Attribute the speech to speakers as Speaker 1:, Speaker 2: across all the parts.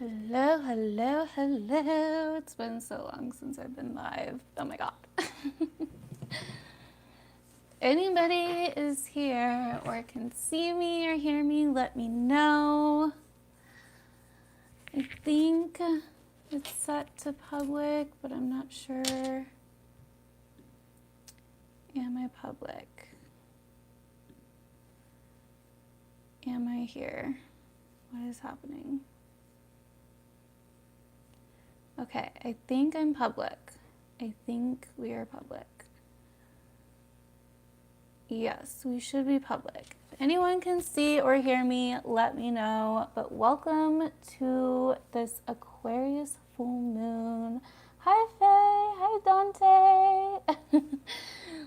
Speaker 1: Hello, hello, hello. It's been so long since I've been live. Oh my god. Anybody is here or can see me or hear me, let me know. I think it's set to public, but I'm not sure. Am I public? Am I here? What is happening? Okay, I think I'm public. I think we are public. Yes, we should be public. If anyone can see or hear me, let me know. But welcome to this Aquarius full moon. Hi, Faye. Hi, Dante.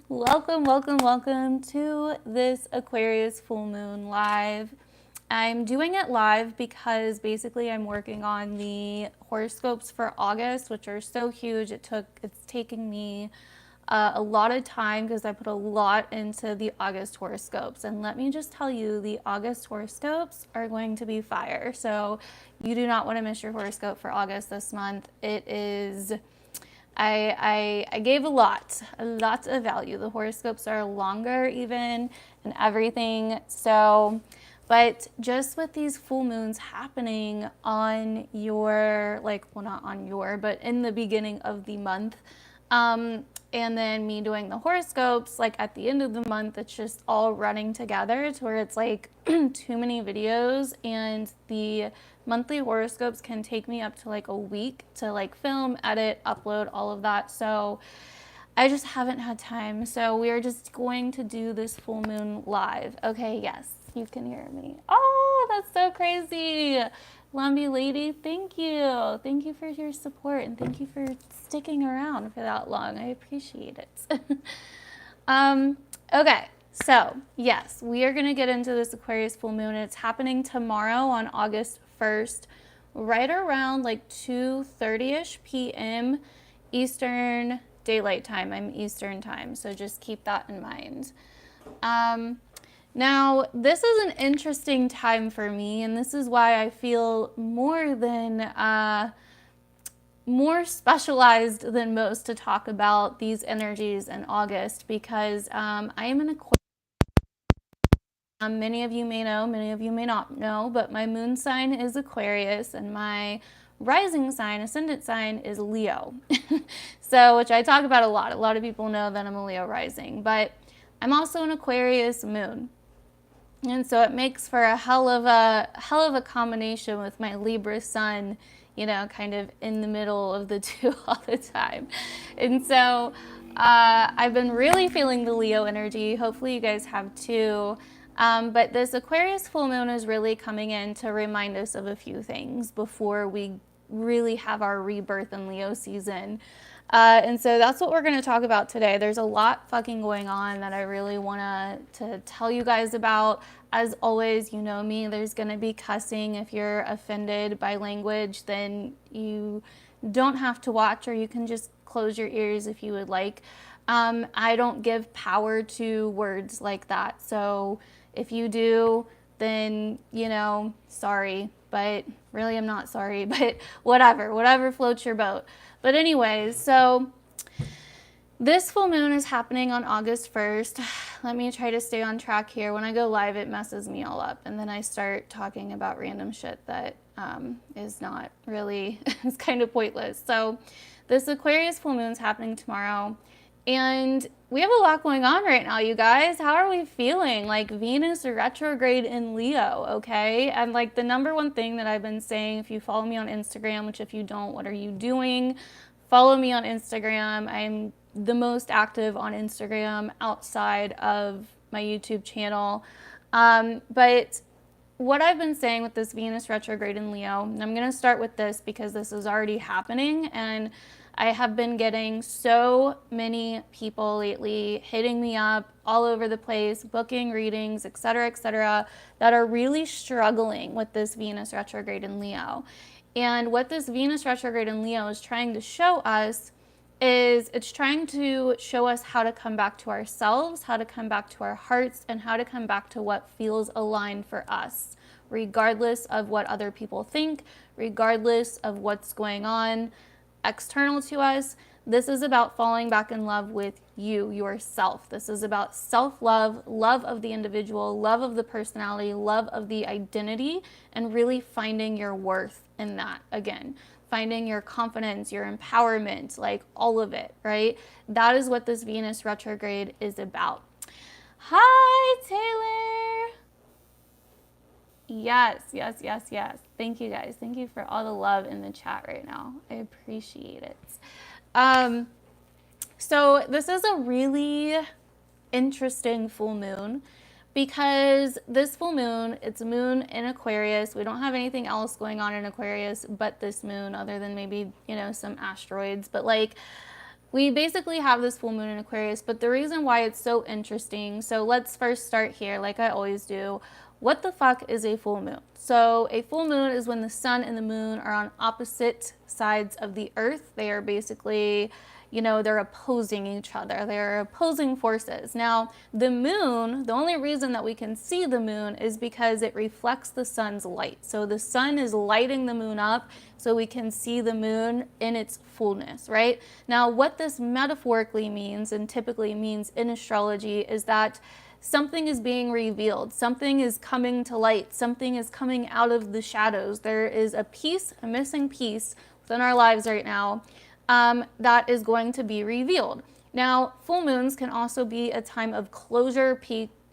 Speaker 1: Welcome, welcome, welcome to this Aquarius full moon live. I'm doing it live because basically I'm working on the horoscopes for August, which are so huge. It's taking me a lot of time because I put a lot into the August horoscopes. And let me just tell you, the August horoscopes are going to be fire. So you do not want to miss your horoscope for August this month. It is, I gave a lot of value. The horoscopes are longer even and everything. So, but just with these full moons happening on your, like, well, not on your, but in the beginning of the month, and then me doing the horoscopes, like at the end of the month, it's just all running together to where it's like too many videos, and the monthly horoscopes can take me up to like a week to like film, edit, upload, all of that. So I just haven't had time. So we are just going to do this full moon live. Okay, yes, you can hear me. Oh, that's so crazy. Lumpy lady, thank you. Thank you for your support and thank you for sticking around for that long. I appreciate it. Okay, so yes, we are going to get into this Aquarius full moon. It's happening tomorrow on August 1st, right around like 2:30ish p.m. Eastern Daylight Time. I'm Eastern Time, so just keep that in mind. Now, this is an interesting time for me, and this is why I feel more specialized than most to talk about these energies in August, because I am an Aquarius. Many of you may know, many of you may not know, but my moon sign is Aquarius, and my rising sign, ascendant sign, is Leo. So, which I talk about a lot. A lot of people know that I'm a Leo rising, but I'm also an Aquarius moon. And so it makes for a hell of a combination with my Libra sun, you know, kind of in the middle of the two all the time. And so I've been really feeling the Leo energy. Hopefully you guys have too. But this Aquarius full moon is really coming in to remind us of a few things before we really have our rebirth in Leo season. And so that's what we're going to talk about today. There's a lot fucking going on that I really want to tell you guys about. As always, you know me, there's going to be cussing. If you're offended by language, then you don't have to watch, or you can just close your ears if you would like. I don't give power to words like that. So if you do, then, you know, sorry. But really, I'm not sorry. But whatever floats your boat. But anyways, so this full moon is happening on August 1st. Let me try to stay on track here. When I go live, it messes me all up. And then I start talking about random shit that is not really, it's kind of pointless. So this Aquarius full moon is happening tomorrow. And we have a lot going on right now, you guys. How are we feeling? Like Venus retrograde in Leo, okay? And like the number one thing that I've been saying, if you follow me on Instagram, which if you don't, what are you doing? Follow me on Instagram. I'm the most active on Instagram outside of my YouTube channel. But what I've been saying with this Venus retrograde in Leo, and I'm going to start with this because this is already happening, and I have been getting so many people lately hitting me up all over the place, booking readings, etc., that are really struggling with this Venus retrograde in Leo. And what this Venus retrograde in Leo is trying to show us is it's trying to show us how to come back to ourselves, how to come back to our hearts, and how to come back to what feels aligned for us regardless of what other people think, regardless of what's going on external to us. This is about falling back in love with you, yourself. This is about self-love, love of the individual, love of the personality, love of the identity, and really finding your worth in that again. Finding your confidence, your empowerment, like all of it, right? That is what this Venus retrograde is about. Hi, Taylor. Yes, yes, yes, yes. Thank you guys. Thank you for all the love in the chat right now. I appreciate it. So this is a really interesting full moon because this full moon, it's a moon in Aquarius. We don't have anything else going on in Aquarius but this moon, other than maybe, you know, some asteroids. But like, we basically have this full moon in Aquarius. But the reason why it's so interesting, so let's first start here, like I always do. What the fuck is a full moon? So a full moon is when the sun and the moon are on opposite sides of the earth. They are basically, you know, they're opposing each other. They're opposing forces. Now, the moon, the only reason that we can see the moon is because it reflects the sun's light. So the sun is lighting the moon up so we can see the moon in its fullness, right? Now, what this metaphorically means and typically means in astrology is that something is being revealed, something is coming to light, something is coming out of the shadows. There is a piece, a missing piece within our lives right now that is going to be revealed. Now, full moons can also be a time of closure,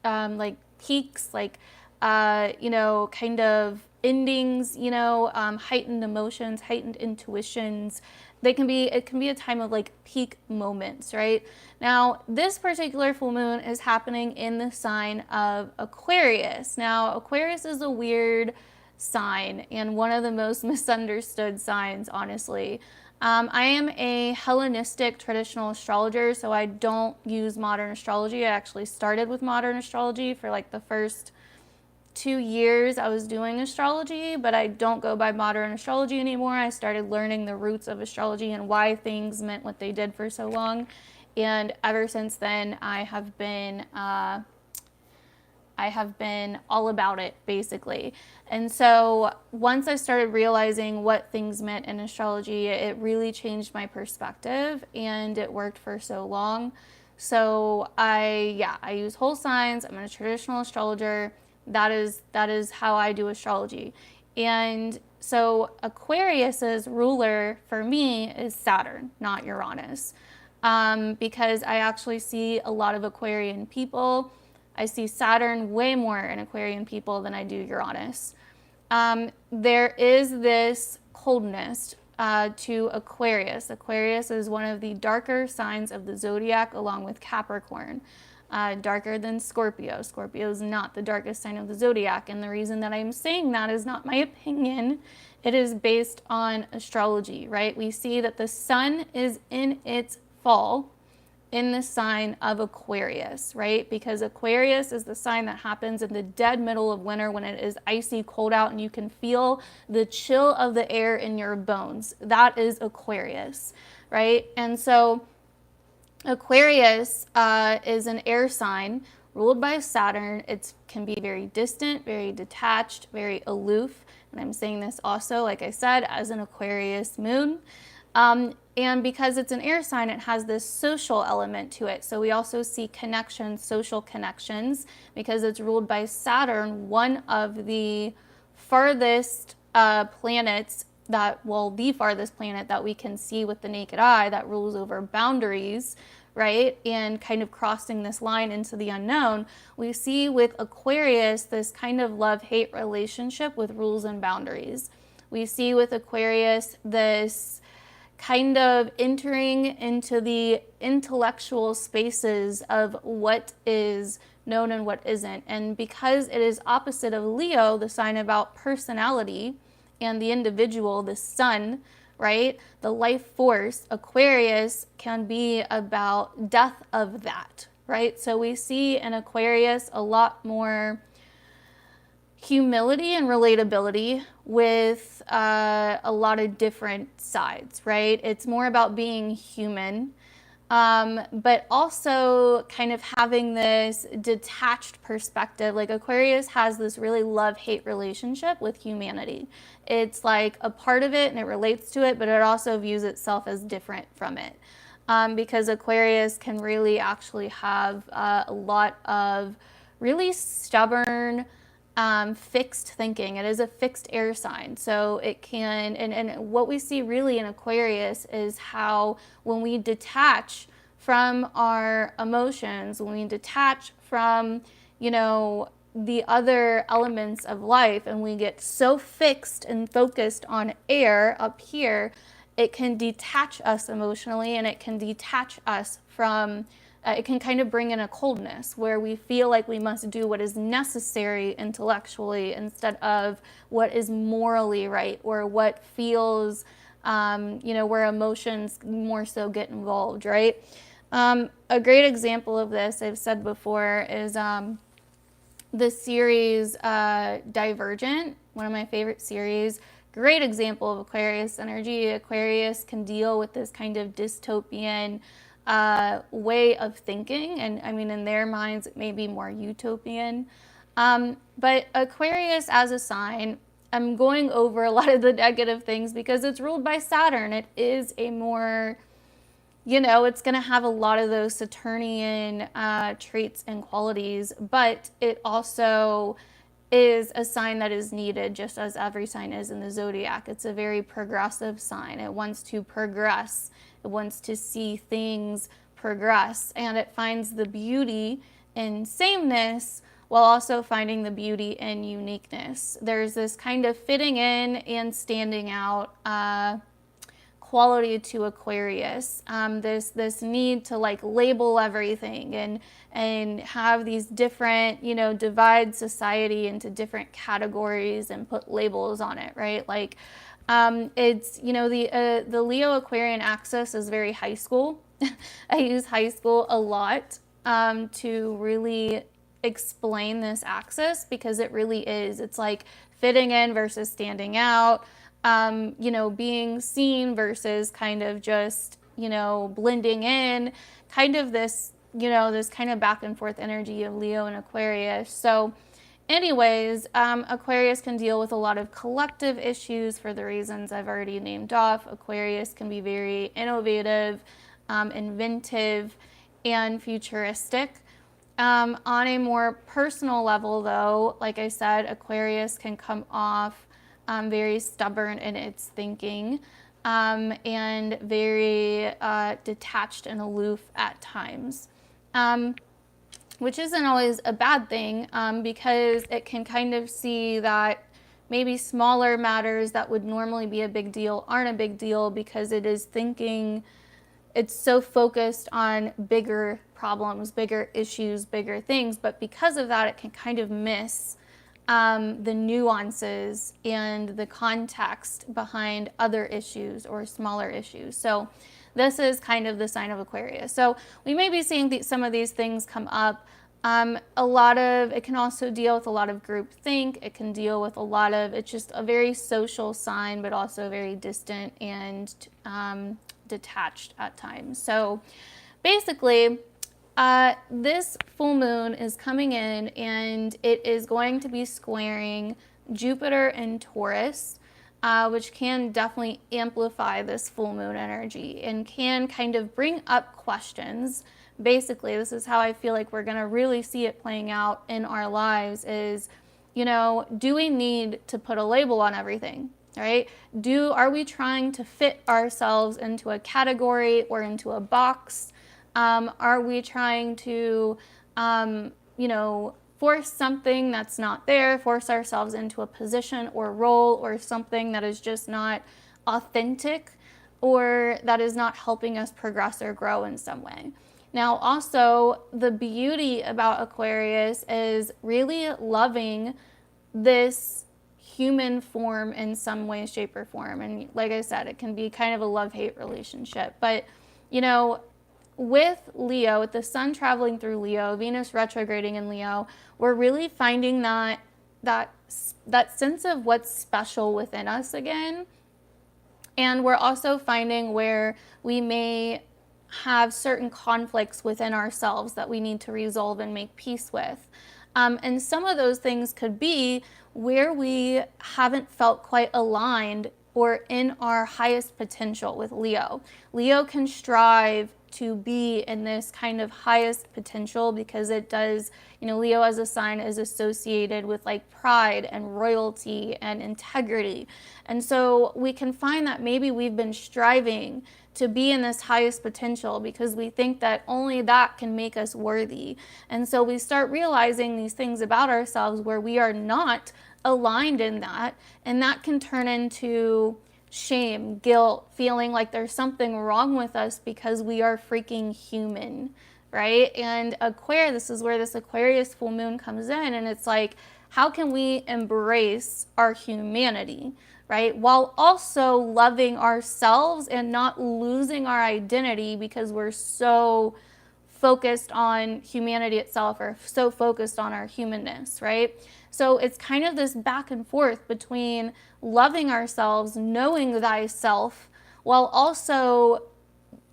Speaker 1: like peaks, like, you know, kind of endings, you know, heightened emotions, heightened intuitions. It can be a time of like peak moments, right? Now, this particular full moon is happening in the sign of Aquarius. Now, Aquarius is a weird sign and one of the most misunderstood signs, honestly. I am a Hellenistic traditional astrologer, so I don't use modern astrology. I actually started with modern astrology for like the first 2 years I was doing astrology, but I don't go by modern astrology anymore. I started learning the roots of astrology and why things meant what they did for so long. And ever since then, I have been all about it, basically. And so once I started realizing what things meant in astrology, it really changed my perspective, and it worked for so long. So I use whole signs. I'm a traditional astrologer. That is how I do astrology. And so Aquarius's ruler for me is Saturn, not Uranus, because I actually see a lot of Aquarian people. I see Saturn way more in Aquarian people than I do Uranus. There is this coldness to Aquarius. Aquarius is one of the darker signs of the zodiac, along with Capricorn. Darker than Scorpio. Scorpio is not the darkest sign of the zodiac, and the reason that I'm saying that is not my opinion. It is based on astrology, right? We see that the sun is in its fall in the sign of Aquarius, right? Because Aquarius is the sign that happens in the dead middle of winter when it is icy cold out and you can feel the chill of the air in your bones. That is Aquarius, right? And so Aquarius is an air sign ruled by Saturn. It can be very distant, very detached, very aloof. And I'm saying this also, like I said, as an Aquarius moon. And because it's an air sign, it has this social element to it. So we also see connections, social connections, because it's ruled by Saturn, one of the farthest planets the farthest planet that we can see with the naked eye, that rules over boundaries, right? And kind of crossing this line into the unknown. We see with Aquarius this kind of love-hate relationship with rules and boundaries. We see with Aquarius this kind of entering into the intellectual spaces of what is known and what isn't. And because it is opposite of Leo, the sign about personality and the individual, the sun, right? The life force, Aquarius can be about death of that, right? So we see in Aquarius a lot more humility and relatability with a lot of different sides, right? It's more about being human. but also kind of having this detached perspective. Like Aquarius has this really love-hate relationship with humanity. It's like a part of it and it relates to it, but it also views itself as different from it. Because Aquarius can really actually have a lot of really stubborn, fixed thinking. It is a fixed air sign. So it can, and what we see really in Aquarius is how when we detach from our emotions, when we detach from, the other elements of life, and we get so fixed and focused on air up here, it can detach us emotionally, and it can detach us from it can kind of bring in a coldness where we feel like we must do what is necessary intellectually instead of what is morally right, or what feels, where emotions more so get involved, right? A great example of this, I've said before, is the series Divergent, one of my favorite series. Great example of Aquarius energy. Aquarius can deal with this kind of dystopian way of thinking, and I mean, in their minds it may be more utopian, but Aquarius as a sign, I'm going over a lot of the negative things because it's ruled by Saturn. It is a more, it's going to have a lot of those Saturnian traits and qualities, but it also is a sign that is needed, just as every sign is in the zodiac. It's a very progressive sign. It wants to progress. It wants to see things progress, and it finds the beauty in sameness while also finding the beauty in uniqueness. There's this kind of fitting in and standing out quality to Aquarius. This need to like label everything and have these different, divide society into different categories and put labels on it, right? Like it's, the Leo Aquarian axis is very high school. I use high school a lot to really explain this axis, because it really is. It's like fitting in versus standing out. Being seen versus kind of just, blending in, kind of this, this kind of back and forth energy of Leo and Aquarius. So anyways, Aquarius can deal with a lot of collective issues for the reasons I've already named off. Aquarius can be very innovative, inventive, and futuristic. On a more personal level, though, like I said, Aquarius can come off very stubborn in its thinking, and very detached and aloof at times, which isn't always a bad thing, because it can kind of see that maybe smaller matters that would normally be a big deal aren't a big deal, because it is thinking, it's so focused on bigger problems, bigger issues, bigger things, but because of that, it can kind of miss the nuances and the context behind other issues or smaller issues. So this is kind of the sign of Aquarius. So we may be seeing some of these things come up. It can also deal with a lot of group think. It can deal with a lot of, it's just a very social sign, but also very distant and detached at times. So basically, this full moon is coming in, and it is going to be squaring Jupiter and Taurus, which can definitely amplify this full moon energy and can kind of bring up questions. Basically, this is how I feel like we're going to really see it playing out in our lives is, do we need to put a label on everything? Right? Are we trying to fit ourselves into a category or into a box? Are we trying to, force something that's not there, force ourselves into a position or role or something that is just not authentic, or that is not helping us progress or grow in some way? Now, also, the beauty about Aquarius is really loving this human form in some way, shape, or form. And like I said, it can be kind of a love-hate relationship. But, with Leo, with the sun traveling through Leo, Venus retrograding in Leo, we're really finding that sense of what's special within us again. And we're also finding where we may have certain conflicts within ourselves that we need to resolve and make peace with. And some of those things could be where we haven't felt quite aligned or in our highest potential with Leo. Leo can strive to be in this kind of highest potential because it does, Leo as a sign is associated with like pride and royalty and integrity. And so we can find that maybe we've been striving to be in this highest potential because we think that only that can make us worthy. And so we start realizing these things about ourselves where we are not aligned in that, and that can turn into shame, guilt, feeling like there's something wrong with us because we are freaking human, right? And this is where this Aquarius full moon comes in, and it's like, how can we embrace our humanity, right? While also loving ourselves and not losing our identity because we're so focused on humanity itself or so focused on our humanness, right? So it's kind of this back and forth between loving ourselves, knowing thyself, while also,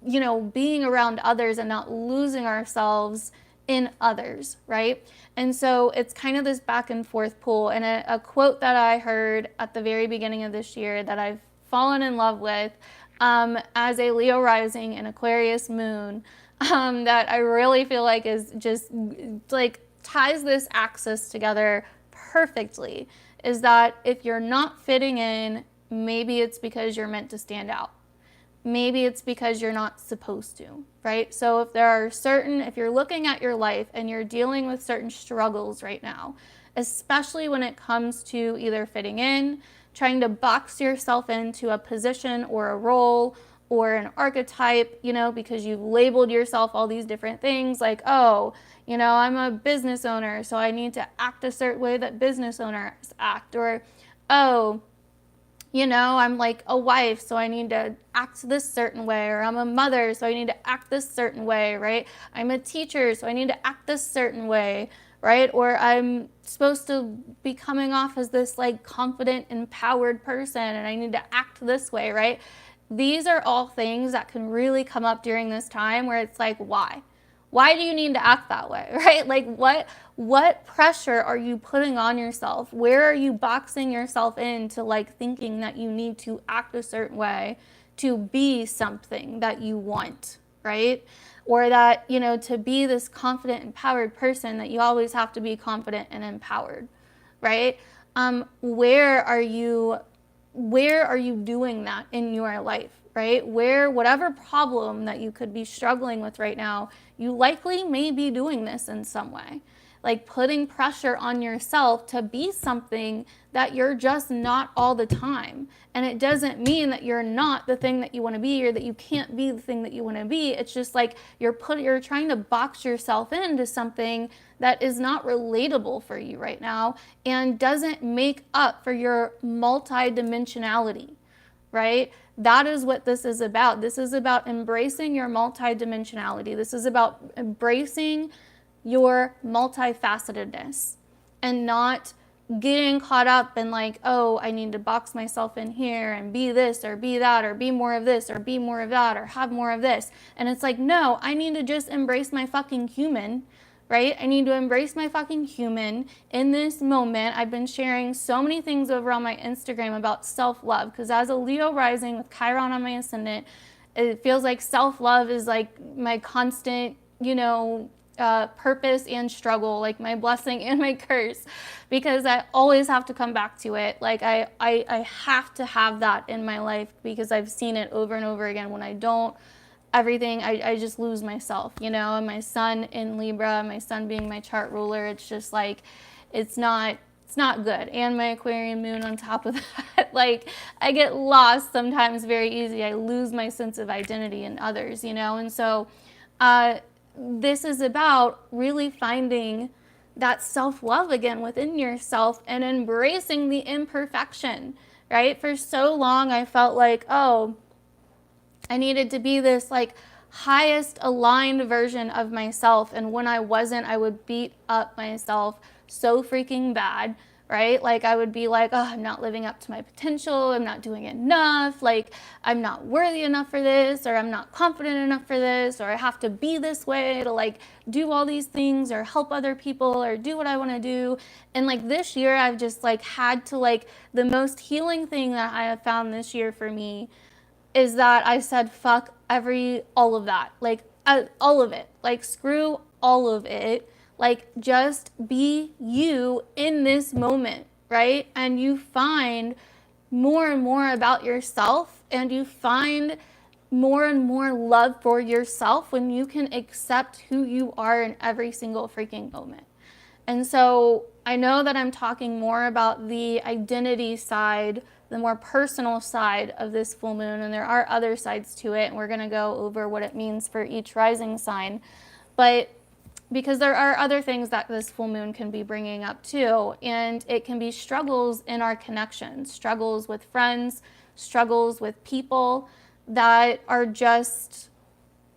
Speaker 1: being around others and not losing ourselves in others, right? And so it's kind of this back and forth pull. And a quote that I heard at the very beginning of this year that I've fallen in love with as a Leo rising and Aquarius moon, that I really feel like is just like ties this axis together perfectly, is that if you're not fitting in, maybe it's because you're meant to stand out. Maybe it's because you're not supposed to, right? So if you're looking at your life and you're dealing with certain struggles right now, especially when it comes to either fitting in, trying to box yourself into a position or a role or an archetype, because you've labeled yourself all these different things like, oh, I'm a business owner, so I need to act a certain way that business owners act. Or, oh, I'm like a wife, so I need to act this certain way. Or I'm a mother, so I need to act this certain way, right? I'm a teacher, so I need to act this certain way, right? Or I'm supposed to be coming off as this like confident, empowered person, and I need to act this way, right? These are all things that can really come up during this time where it's like, why? Why do you need to act that way, right? Like what pressure are you putting on yourself? Where are you boxing yourself into like thinking that you need to act a certain way to be something that you want, right? Or that, to be this confident, empowered person that you always have to be confident and empowered, right? Where are you doing that in your life, right? Whatever problem that you could be struggling with right now, you likely may be doing this in some way. Like putting pressure on yourself to be something that you're just not all the time. And it doesn't mean that you're not the thing that you want to be or that you can't be the thing that you want to be. It's just like you're trying to box yourself into something that is not relatable for you right now and doesn't make up for your multidimensionality, right? That is what this is about. This is about embracing your multidimensionality. This is about embracing your multifacetedness and not getting caught up in like, oh, I need to box myself in here and be this or be that or be more of this or be more of that or have more of this. And it's like, no, I need to just embrace my fucking human, right? I need to embrace my fucking human in this moment. I've been sharing so many things over on my Instagram about self-love because as a Leo rising with Chiron on my ascendant, it feels like self-love is like my constant, purpose and struggle, like my blessing and my curse, because I always have to come back to it. Like I have to have that in my life because I've seen it over and over again. When I don't, I just lose myself, and my sun in Libra, my sun being my chart ruler, it's just like, it's not good. And my Aquarian moon on top of that, like I get lost sometimes very easy. I lose my sense of identity in others, and so, this is about really finding that self-love again within yourself and embracing the imperfection, right? For so long, I felt like, oh, I needed to be this like highest aligned version of myself. And when I wasn't, I would beat up myself so freaking bad right? Like I would be like, oh, I'm not living up to my potential. I'm not doing enough. Like I'm not worthy enough for this, or I'm not confident enough for this, or I have to be this way to like do all these things or help other people or do what I want to do. And like this year, I've just like had to like, the most healing thing that I have found this year for me is that I said, fuck all of that. Like all of it. Like screw all of it. Like just be you in this moment, right? And you find more and more about yourself, and you find more and more love for yourself when you can accept who you are in every single freaking moment. And so I know that I'm talking more about the identity side, the more personal side of this full moon, and there are other sides to it, and we're going to go over what it means for each rising sign. But because there are other things that this full moon can be bringing up too, and it can be struggles in our connections, struggles with friends, struggles with people that are just,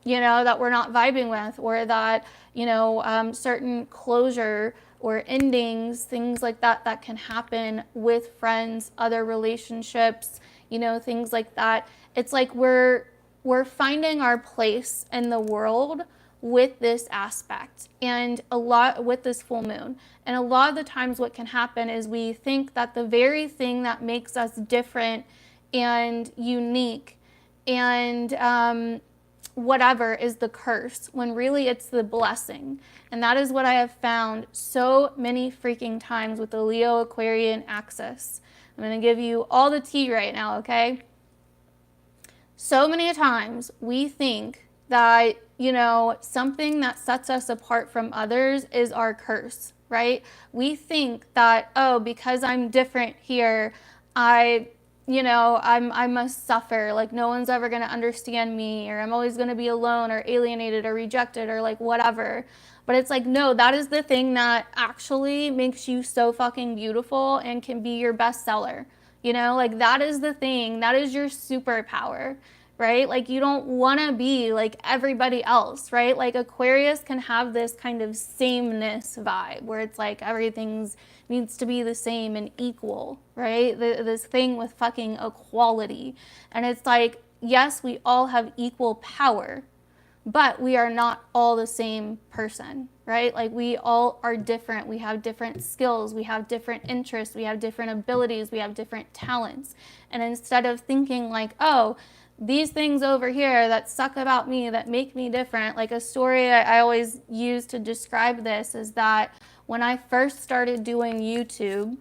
Speaker 1: that we're not vibing with, or that, certain closure or endings, things like that, that can happen with friends, other relationships, things like that. It's like we're finding our place in the world with this aspect, and a lot with this full moon. And a lot of the times what can happen is we think that the very thing that makes us different and unique and whatever is the curse, when really it's the blessing. And that is what I have found so many freaking times with the Leo Aquarian axis. I'm going to give you all the tea right now, okay? So many times we think that, something that sets us apart from others is our curse, right? We think that, oh, because I'm different here, I must suffer, like no one's ever going to understand me, or I'm always going to be alone or alienated or rejected or like whatever. But it's like, no, that is the thing that actually makes you so fucking beautiful and can be your bestseller. Like that is the thing, that is your superpower, right? Like you don't want to be like everybody else, right? Like Aquarius can have this kind of sameness vibe where it's like everything's needs to be the same and equal, right? This thing with fucking equality. And it's like, yes, we all have equal power, but we are not all the same person, right? Like we all are different. We have different skills. We have different interests. We have different abilities. We have different talents. And instead of thinking like, oh, these things over here that suck about me, that make me different, like a story I always use to describe this is that when I first started doing YouTube,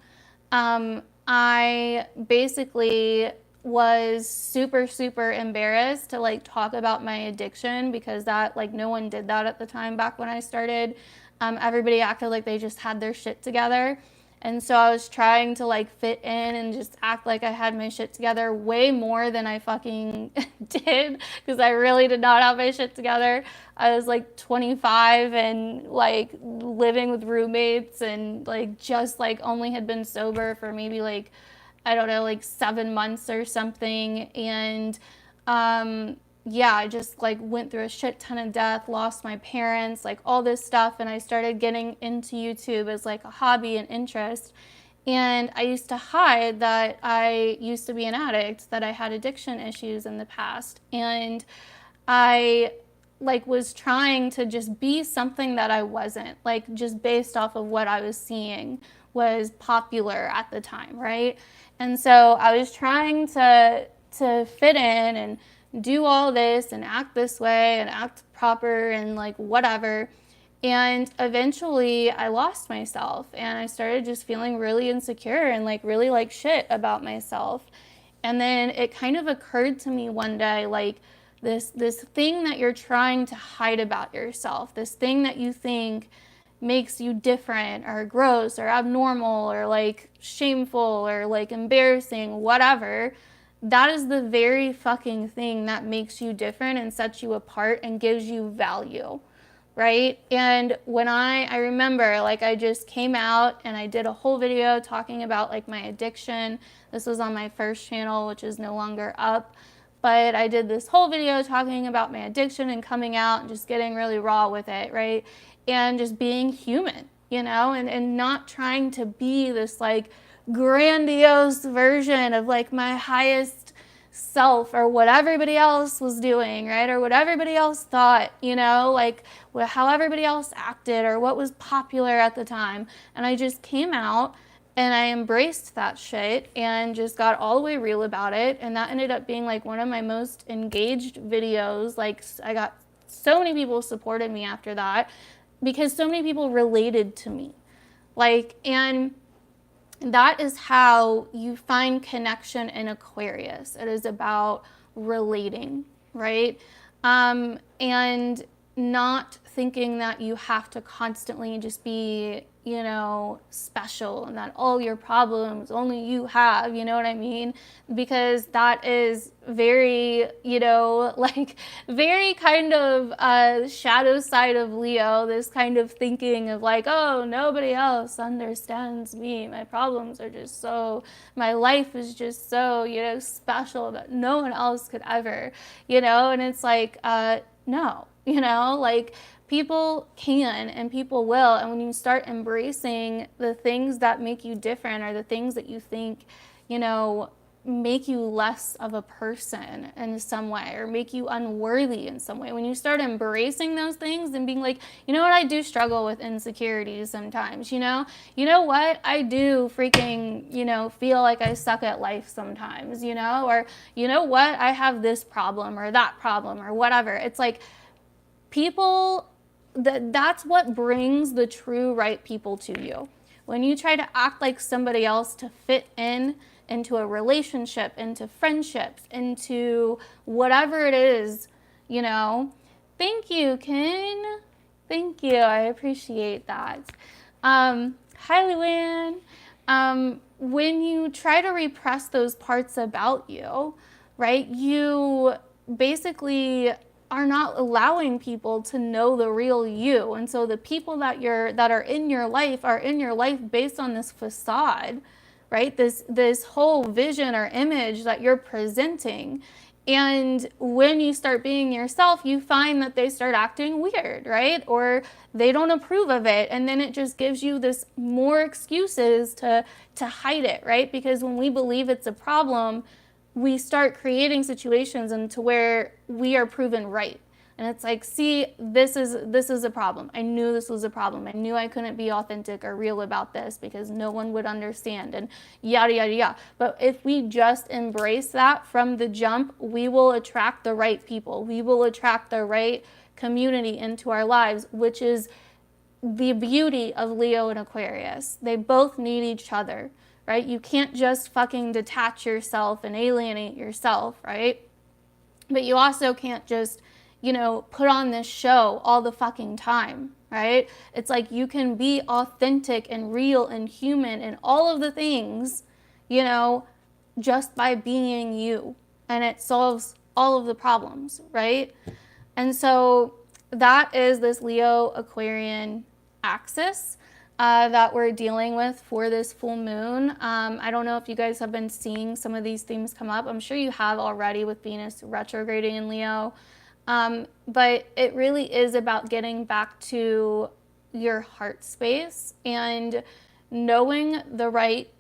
Speaker 1: I basically was super, super embarrassed to like talk about my addiction, because that like no one did that at the time back when I started. Everybody acted like they just had their shit together. And so I was trying to like fit in and just act like I had my shit together way more than I fucking did, because I really did not have my shit together. I was like 25 and like living with roommates, and like just like only had been sober for maybe like, I don't know, like 7 months or something. And yeah, I just like went through a shit ton of death, lost my parents, like all this stuff. And I started getting into YouTube as like a hobby and interest. And I used to hide that I used to be an addict, that I had addiction issues in the past. And I like was trying to just be something that I wasn't, like just based off of what I was seeing was popular at the time, right? And so I was trying to fit in and do all this and act this way and act proper and like whatever. And eventually I lost myself, and I started just feeling really insecure and like really like shit about myself. And then it kind of occurred to me one day, like this thing that you're trying to hide about yourself, this thing that you think makes you different or gross or abnormal or like shameful or like embarrassing, whatever, that is the very fucking thing that makes you different and sets you apart and gives you value, right? And when I remember, like I just came out and I did a whole video talking about like my addiction. This was on my first channel, which is no longer up. But I did this whole video talking about my addiction and coming out and just getting really raw with it, right? And just being human, you know, and not trying to be this like grandiose version of like my highest self or what everybody else was doing, right? Or what everybody else thought, you know, like how everybody else acted or what was popular at the time. And I just came out and I embraced that shit and just got all the way real about it. And that ended up being like one of my most engaged videos. Like I got so many people supported me after that because so many people related to me. Like, and that is how you find connection in Aquarius. It is about relating, right? And not thinking that you have to constantly just be, you know, special and that all your problems only you have, you know what I mean? Because that is very, you know, like very kind of shadow side of Leo, this kind of thinking of like, oh, nobody else understands me. My problems are just so, my life is just so, you know, special that no one else could ever, you know? And it's like, no, you know, like people can and people will. And when you start embracing the things that make you different or the things that you think, you know, make you less of a person in some way or make you unworthy in some way, when you start embracing those things and being like, you know what, I do struggle with insecurities sometimes, you know what, I do freaking, you know, feel like I suck at life sometimes, you know, or you know what, I have this problem or that problem or whatever. It's like people, that's what brings the true right people to you. When you try to act like somebody else to fit in into a relationship, into friendships, into whatever it is, you know. Thank you, Ken. Thank you. I appreciate that. Hi, Luann. When you try to repress those parts about you, right, you basically are not allowing people to know the real you. And so the people that are in your life are in your life based on this facade, right? This whole vision or image that you're presenting. And when you start being yourself, you find that they start acting weird, right? Or they don't approve of it. And then it just gives you this more excuses to hide it, right? Because when we believe it's a problem, we start creating situations into where we are proven right. And it's like, see, this is a problem. I knew this was a problem. I knew I couldn't be authentic or real about this because no one would understand and yada, yada, yada. But if we just embrace that from the jump, we will attract the right people. We will attract the right community into our lives, which is the beauty of Leo and Aquarius. They both need each other, right? You can't just fucking detach yourself and alienate yourself, right? But you also can't just, you know, put on this show all the fucking time, right? It's like you can be authentic and real and human and all of the things, you know, just by being you. And it solves all of the problems, right? And so that is this Leo Aquarian axis that we're dealing with for this full moon. I don't know if you guys have been seeing some of these themes come up. I'm sure you have already with Venus retrograding in Leo. But it really is about getting back to your heart space and knowing the right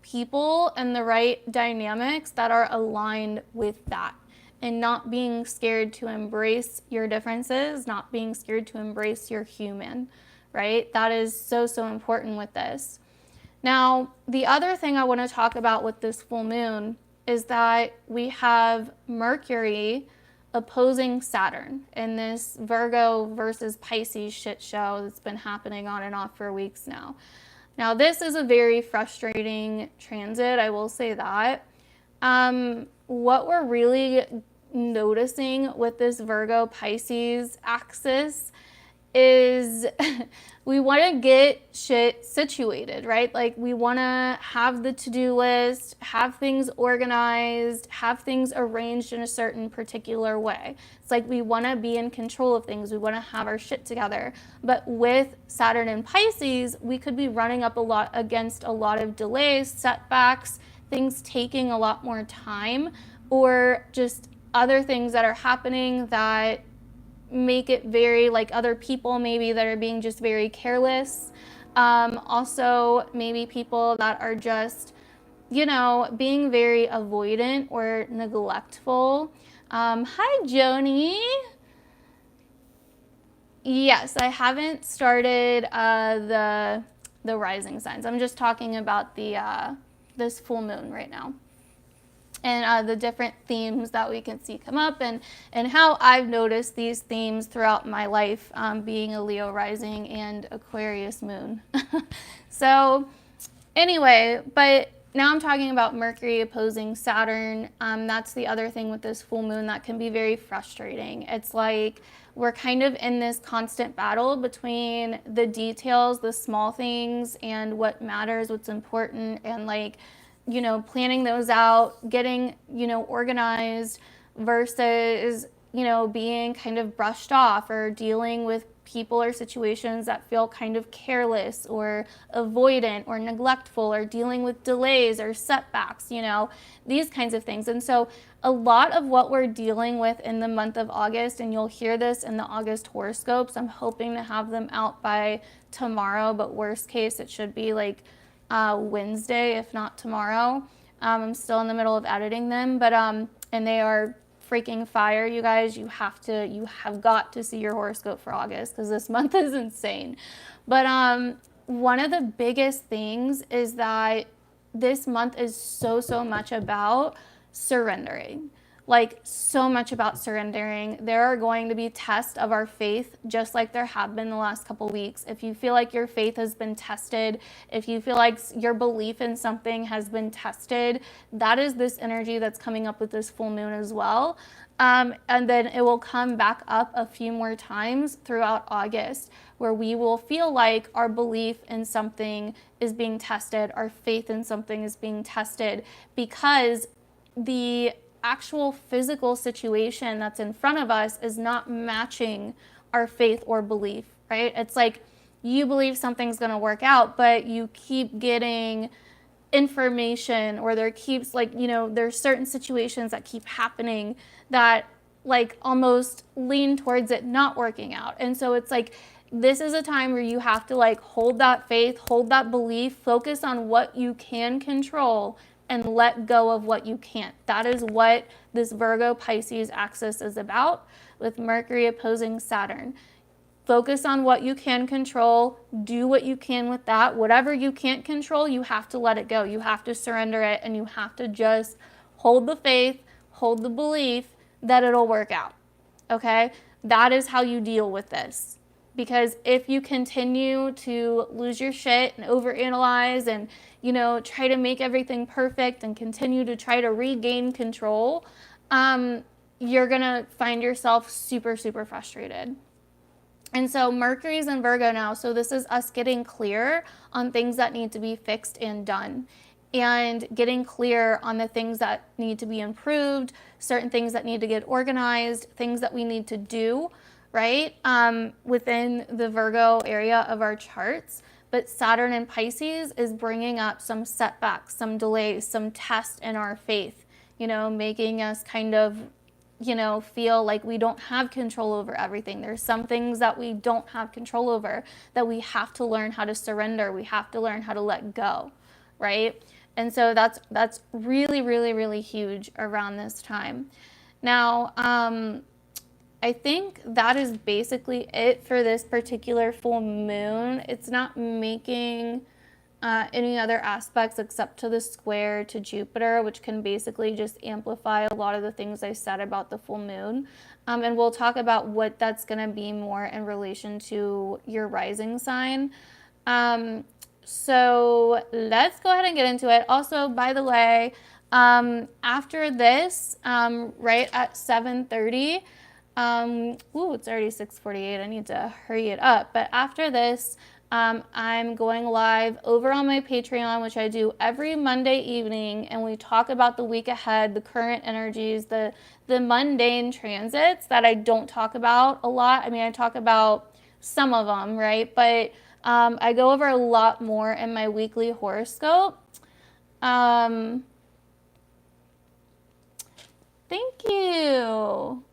Speaker 1: people and the right dynamics that are aligned with that, and not being scared to embrace your differences, not being scared to embrace your human, right? That is so, so important with this. Now, the other thing I want to talk about with this full moon is that we have Mercury opposing Saturn in this Virgo versus Pisces shit show that's been happening on and off for weeks now. Now, this is a very frustrating transit, I will say that. What we're really noticing with this Virgo Pisces axis is we want to get shit situated, right? Like we want to have the to-do list, have things organized, have things arranged in a certain particular way. It's like we want to be in control of things. We want to have our shit together. But with Saturn and Pisces, we could be running up against a lot of delays, setbacks, things taking a lot more time, or just other things that are happening that make it very like other people maybe that are being just very careless. Also, maybe people that are just, you know, being very avoidant or neglectful. Hi, Joni. Yes, I haven't started the rising signs. I'm just talking about the this full moon right now, and the different themes that we can see come up, and how I've noticed these themes throughout my life, being a Leo rising and Aquarius moon. So anyway, but now I'm talking about Mercury opposing Saturn. That's the other thing with this full moon that can be very frustrating. It's like we're kind of in this constant battle between the details, the small things, and what matters, what's important, and like, you know, planning those out, getting, you know, organized versus, you know, being kind of brushed off or dealing with people or situations that feel kind of careless or avoidant or neglectful or dealing with delays or setbacks, you know, these kinds of things. And so a lot of what we're dealing with in the month of August, and you'll hear this in the August horoscopes, I'm hoping to have them out by tomorrow, but worst case, it should be like Wednesday, if not tomorrow. I'm still in the middle of editing them, but and they are freaking fire, you guys. You have got to see your horoscope for August because this month is insane. But one of the biggest things is that this month is so much about surrendering. Like, so much about surrendering. There are going to be tests of our faith, just like there have been the last couple weeks. If you feel like your faith has been tested, if you feel like your belief in something has been tested, that is this energy that's coming up with this full moon as well. And then it will come back up a few more times throughout August, where we will feel like our belief in something is being tested, our faith in something is being tested, because the actual physical situation that's in front of us is not matching our faith or belief, right? It's like you believe something's going to work out, but you keep getting information, or there keeps, like, you know, there's certain situations that keep happening that like almost lean towards it not working out. And so it's like, this is a time where you have to like hold that faith, hold that belief, focus on what you can control, and let go of what you can't. That is what this Virgo Pisces axis is about, with Mercury opposing Saturn. Focus on what you can control, do what you can with that. Whatever you can't control, you have to let it go. You have to surrender it, and you have to just hold the faith, hold the belief that it'll work out. Okay? That is how you deal with this. Because if you continue to lose your shit and overanalyze and, you know, try to make everything perfect and continue to try to regain control, you're gonna find yourself super frustrated. And so Mercury's in Virgo now, so this is us getting clear on things that need to be fixed and done, and getting clear on the things that need to be improved, certain things that need to get organized, things that we need to do, right, within the Virgo area of our charts. But Saturn in Pisces is bringing up some setbacks, some delays, some tests in our faith, you know, making us kind of, you know, feel like we don't have control over everything. There's some things that we don't have control over that we have to learn how to surrender. We have to learn how to let go, right? And so that's really huge around this time. Now, I think that is basically it for this particular full moon. It's not making any other aspects except to the square to Jupiter, which can basically just amplify a lot of the things I said about the full moon. And we'll talk about what that's going to be more in relation to your rising sign. So let's go ahead and get into it. Also, by the way, after this, right at 7:30, it's already 6:48. I need to hurry it up. But after this, I'm going live over on my Patreon, which I do every Monday evening, and we talk about the week ahead, the current energies, the mundane transits that I don't talk about a lot. I mean, I talk about some of them, right? But I go over a lot more in my weekly horoscope. Thank you.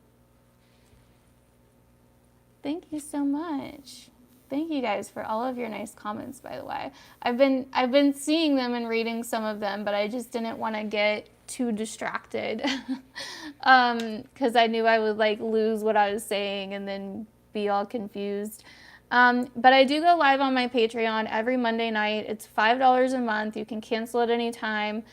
Speaker 1: Thank you so much. Thank you guys for all of your nice comments, by the way. I've been seeing them and reading some of them, but I just didn't want to get too distracted because I knew I would like lose what I was saying and then be all confused. But I do go live on my Patreon every Monday night. It's $5 a month. You can cancel at any time.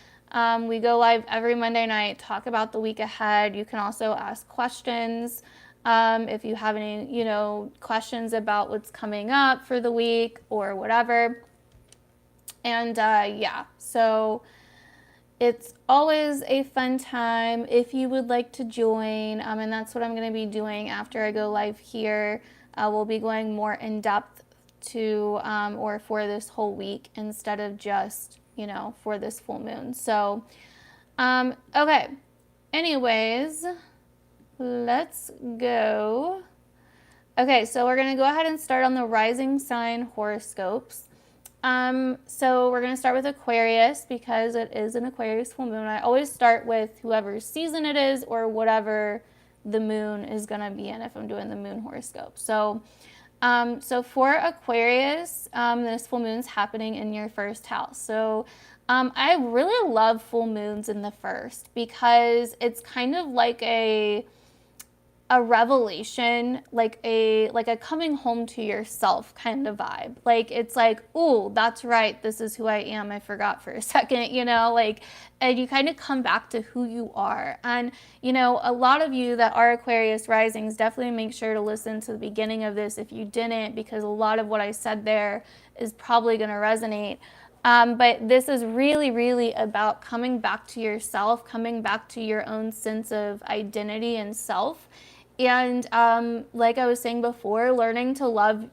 Speaker 1: We go live every Monday night, talk about the week ahead. You can also ask questions. If you have any, questions about what's coming up for the week or whatever. And yeah, so it's always a fun time if you would like to join. And that's what I'm going to be doing after I go live here. We'll be going more in depth to or for this whole week instead of just, for this full moon. So, okay. Anyways, let's go. Okay, so we're going to go ahead and start on the rising sign horoscopes. So we're going to start with Aquarius because it is an Aquarius full moon. I always start with whoever's season it is or whatever the moon is going to be in if I'm doing the moon horoscope. So for Aquarius, this full moon's happening in your first house. So I really love full moons in the first because it's kind of like a revelation, like a coming home to yourself kind of vibe. Like it's like, oh, that's right, this is who I am. I forgot for a second, and you kind of come back to who you are. And a lot of you that are Aquarius risings, definitely make sure to listen to the beginning of this if you didn't, because a lot of what I said there is probably going to resonate. But this is really, really about coming back to yourself, coming back to your own sense of identity and self. And like I was saying before, learning to love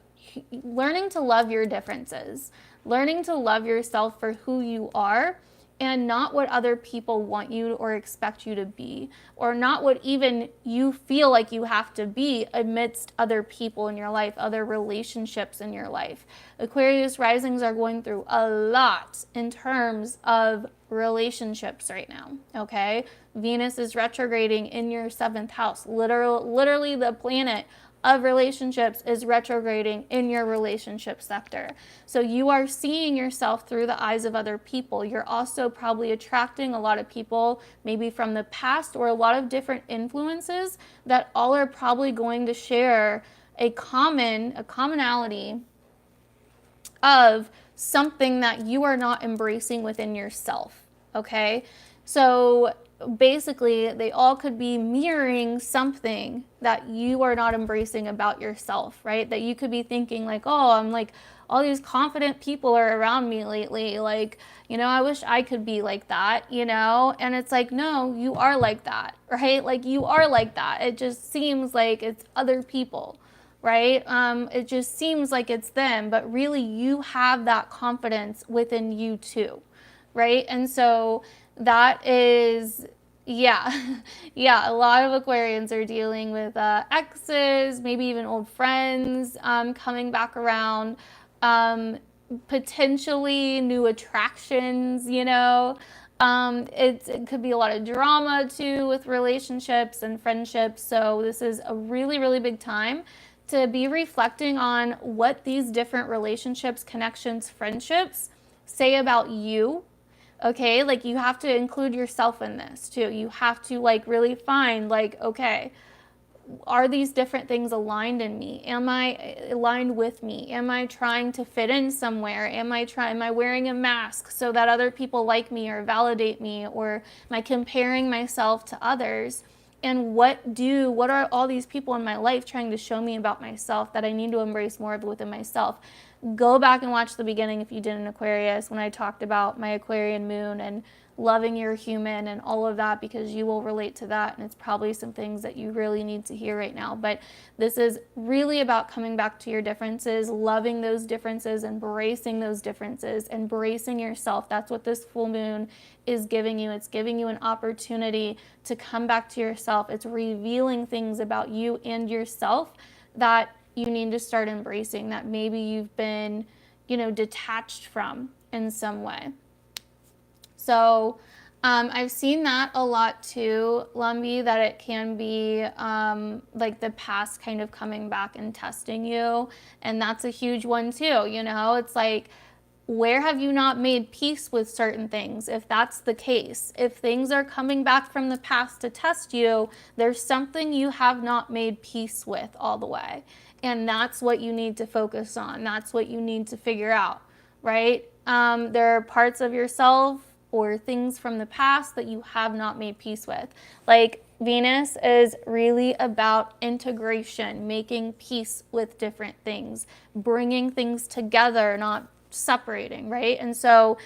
Speaker 1: your differences, learning to love yourself for who you are and not what other people want you or expect you to be, or not what even you feel like you have to be amidst other people in your life, other relationships in your life. Aquarius risings are going through a lot in terms of relationships right now, okay? Venus is retrograding in your 7th house. Literally the planet of relationships is retrograding in your relationship sector. So you are seeing yourself through the eyes of other people. You're also probably attracting a lot of people maybe from the past or a lot of different influences that all are probably going to share a commonality of something that you are not embracing within yourself, okay? So basically, they all could be mirroring something that you are not embracing about yourself, right? That you could be thinking like, oh, I'm like, all these confident people are around me lately. Like, I wish I could be like that, And it's like, no, you are like that, right? Like, you are like that. It just seems like it's other people, right? It just seems like it's them, but really you have that confidence within you too, right? And so that is, yeah, a lot of Aquarians are dealing with exes, maybe even old friends coming back around, potentially new attractions, it could be a lot of drama too with relationships and friendships. So this is a really, really big time to be reflecting on what these different relationships, connections, friendships say about you. Okay, like you have to include yourself in this too. You have to really find okay, are these different things aligned in me? Am I aligned with me? Am I trying to fit in somewhere? Am I wearing a mask so that other people like me or validate me? Or am I comparing myself to others? And what are all these people in my life trying to show me about myself that I need to embrace more of within myself? Go back and watch the beginning if you did an Aquarius when I talked about my Aquarian moon and loving your human and all of that, because you will relate to that, and it's probably some things that you really need to hear right now. But this is really about coming back to your differences, loving those differences, embracing those differences, embracing yourself. That's what this full moon is giving you. It's giving you an opportunity to come back to yourself. It's revealing things about you and yourself that you need to start embracing, that maybe you've been, detached from in some way. So I've seen that a lot too, Lumby, that it can be like the past kind of coming back and testing you. And that's a huge one too. You know, it's like, where have you not made peace with certain things? If that's the case, if things are coming back from the past to test you, there's something you have not made peace with all the way. And that's what you need to focus on. That's what you need to figure out, right? There are parts of yourself or things from the past that you have not made peace with. Like Venus is really about integration, making peace with different things, bringing things together, not separating, right? And so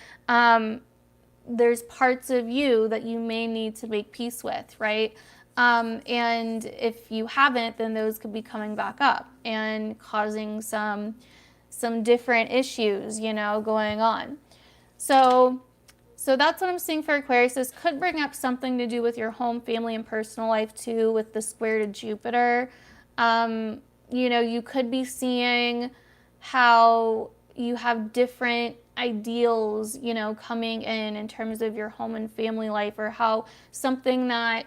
Speaker 1: there's parts of you that you may need to make peace with, right? And if you haven't, then those could be coming back up and causing some different issues, you know, going on. So that's what I'm seeing for Aquarius. This could bring up something to do with your home, family, and personal life too, with the square to Jupiter. You know, you could be seeing how you have different ideals, you know, coming in terms of your home and family life, or how something that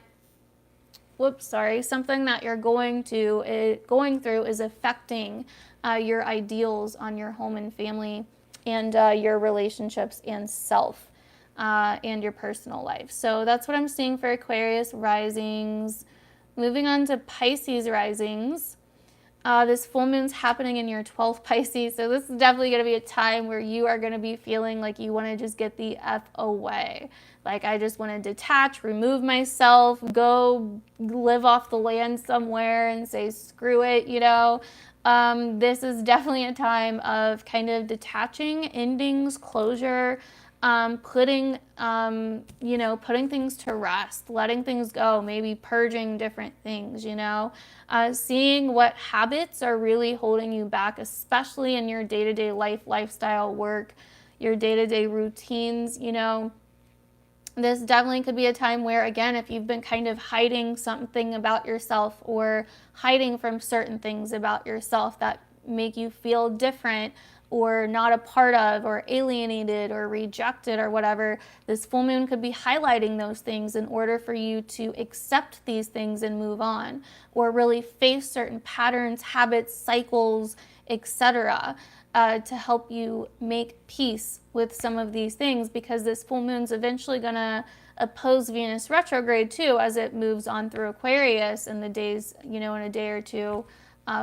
Speaker 1: you're going through is affecting your ideals on your home and family and your relationships and self and your personal life. So that's what I'm seeing for Aquarius risings. Moving on to Pisces risings. This full moon's happening in your 12th Pisces, so this is definitely going to be a time where you are going to be feeling like you want to just get the F away. Like, I just want to detach, remove myself, go live off the land somewhere and say, screw it, you know. This is definitely a time of kind of detaching, endings, closure, putting things to rest, letting things go, maybe purging different things, you know, seeing what habits are really holding you back, especially in your day-to-day life, lifestyle, work, your day-to-day routines, you know. This definitely could be a time where, again, if you've been kind of hiding something about yourself or hiding from certain things about yourself that make you feel different or not a part of, or alienated or rejected or whatever, this full moon could be highlighting those things in order for you to accept these things and move on, or really face certain patterns, habits, cycles, etc., to help you make peace with some of these things, because this full moon's eventually going to oppose Venus retrograde too as it moves on through Aquarius in the days, you know, in a day or two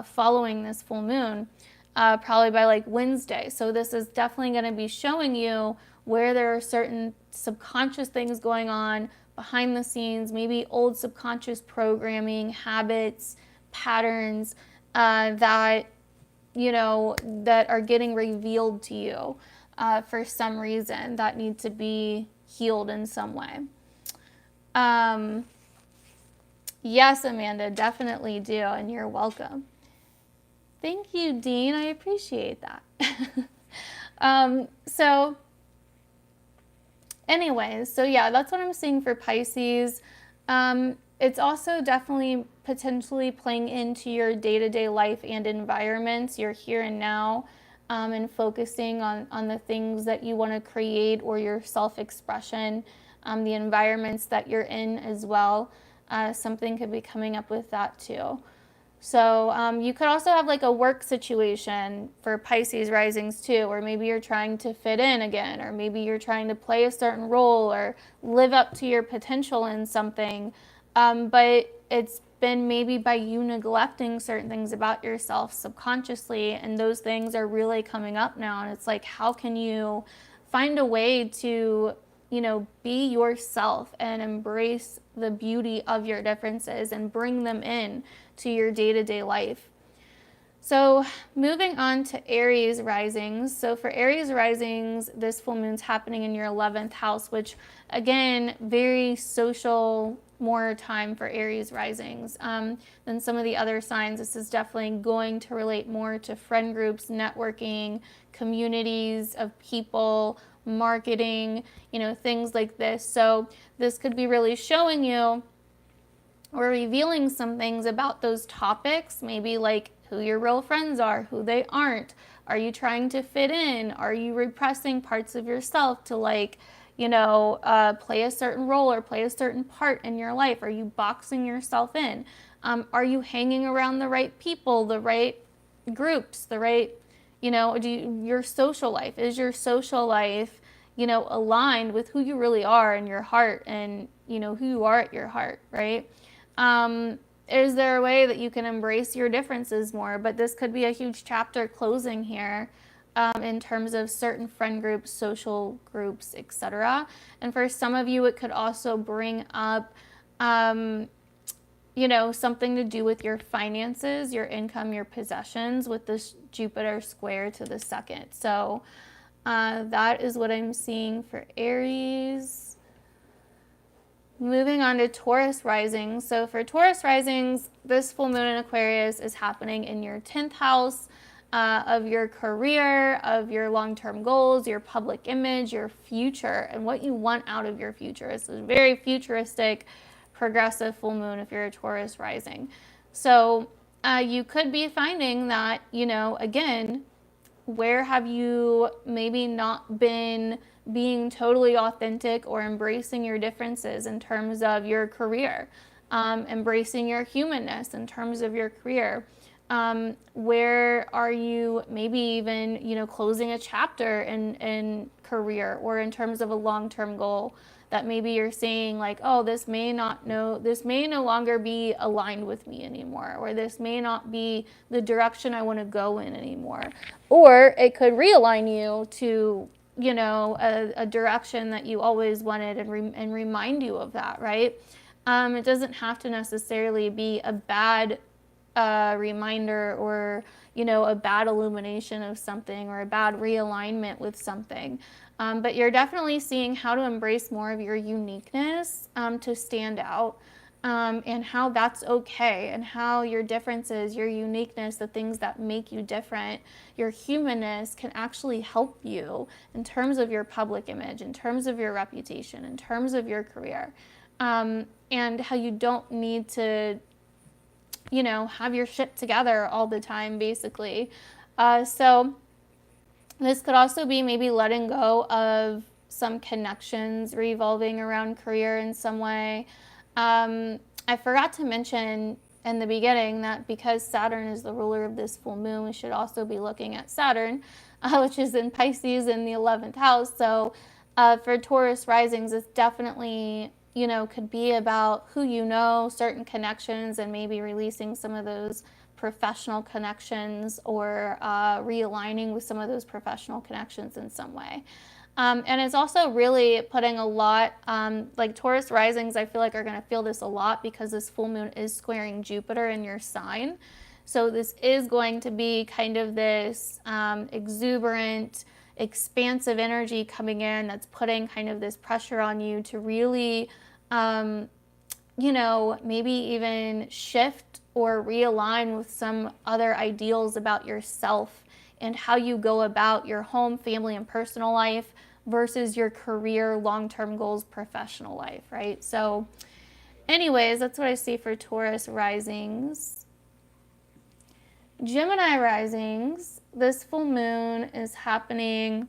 Speaker 1: following this full moon. Probably by like Wednesday. So this is definitely going to be showing you where there are certain subconscious things going on behind the scenes, maybe old subconscious programming, habits, patterns that, you know, that are getting revealed to you for some reason that need to be healed in some way. Yes, Amanda, definitely do, and you're welcome. Thank you, Dean. I appreciate that. So anyways, so yeah, that's what I'm seeing for Pisces. It's also definitely potentially playing into your day-to-day life and environments, your here and now, and focusing on the things that you want to create, or your self-expression, the environments that you're in as well. Something could be coming up with that too. So you could also have like a work situation for Pisces risings too, or maybe you're trying to fit in again, or maybe you're trying to play a certain role or live up to your potential in something, but it's been maybe by you neglecting certain things about yourself subconsciously, and those things are really coming up now, and it's like, how can you find a way to, you know, be yourself and embrace the beauty of your differences and bring them in to your day-to-day life. So moving on to Aries risings. So for Aries risings, this full moon's happening in your 11th house, which again, very social, more time for Aries risings than some of the other signs. This is definitely going to relate more to friend groups, networking, communities of people, marketing, you know, things like this. So this could be really showing you or revealing some things about those topics, maybe like who your real friends are, who they aren't. Are you trying to fit in? Are you repressing parts of yourself to, like, play a certain role or play a certain part in your life? Are you boxing yourself in? Are you hanging around the right people, the right groups, the right, your social life? Is your social life, aligned with who you really are in your heart and, who you are at your heart, right? Is there a way that you can embrace your differences more? But this could be a huge chapter closing here in terms of certain friend groups, social groups, etc. And for some of you, it could also bring up, something to do with your finances, your income, your possessions with this Jupiter square to the second. So that is what I'm seeing for Aries. Moving on to Taurus rising. So for Taurus risings, this full moon in Aquarius is happening in your 10th house of your career, of your long-term goals, your public image, your future, and what you want out of your future. It's a very futuristic, progressive full moon if you're a Taurus rising. So you could be finding that, again, where have you maybe not been being totally authentic or embracing your differences in terms of your career, embracing your humanness in terms of your career? Where are you maybe even, closing a chapter in career or in terms of a long-term goal that maybe you're saying like, oh, this may no longer be aligned with me anymore, or this may not be the direction I want to go in anymore. Or it could realign you to, a direction that you always wanted and remind you of that, right? It doesn't have to necessarily be a bad reminder or, a bad illumination of something or a bad realignment with something. But you're definitely seeing how to embrace more of your uniqueness to stand out. And how that's okay, and how your differences, your uniqueness, the things that make you different, your humanness can actually help you in terms of your public image, in terms of your reputation, in terms of your career, and how you don't need to, have your shit together all the time, basically. So this could also be maybe letting go of some connections revolving around career in some way. I forgot to mention in the beginning that because Saturn is the ruler of this full moon, we should also be looking at Saturn, which is in Pisces in the 11th house. So for Taurus risings, it's definitely, could be about who certain connections, and maybe releasing some of those professional connections or realigning with some of those professional connections in some way. And it's also really putting a lot, like Taurus risings, I feel like are going to feel this a lot because this full moon is squaring Jupiter in your sign. So this is going to be kind of this exuberant, expansive energy coming in that's putting kind of this pressure on you to really, maybe even shift or realign with some other ideals about yourself and how you go about your home, family, and personal life versus your career, long-term goals, professional life, right? So anyways, that's what I see for Taurus risings. Gemini risings, this full moon is happening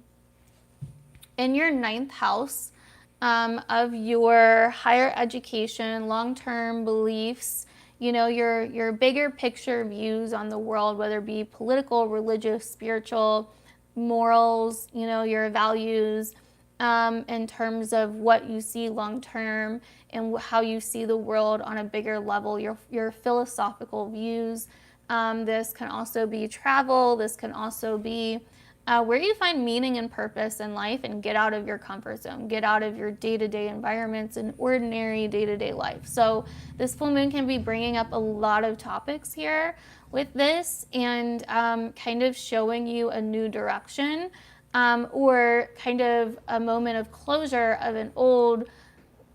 Speaker 1: in your 9th house of your higher education, long-term beliefs, your bigger picture views on the world, whether it be political, religious, spiritual, morals, your values, in terms of what you see long-term and how you see the world on a bigger level, your philosophical views. This can also be travel. This can also be where you find meaning and purpose in life and get out of your comfort zone, get out of your day-to-day environments and ordinary day-to-day life. So this full moon can be bringing up a lot of topics here with this and kind of showing you a new direction or kind of a moment of closure of an old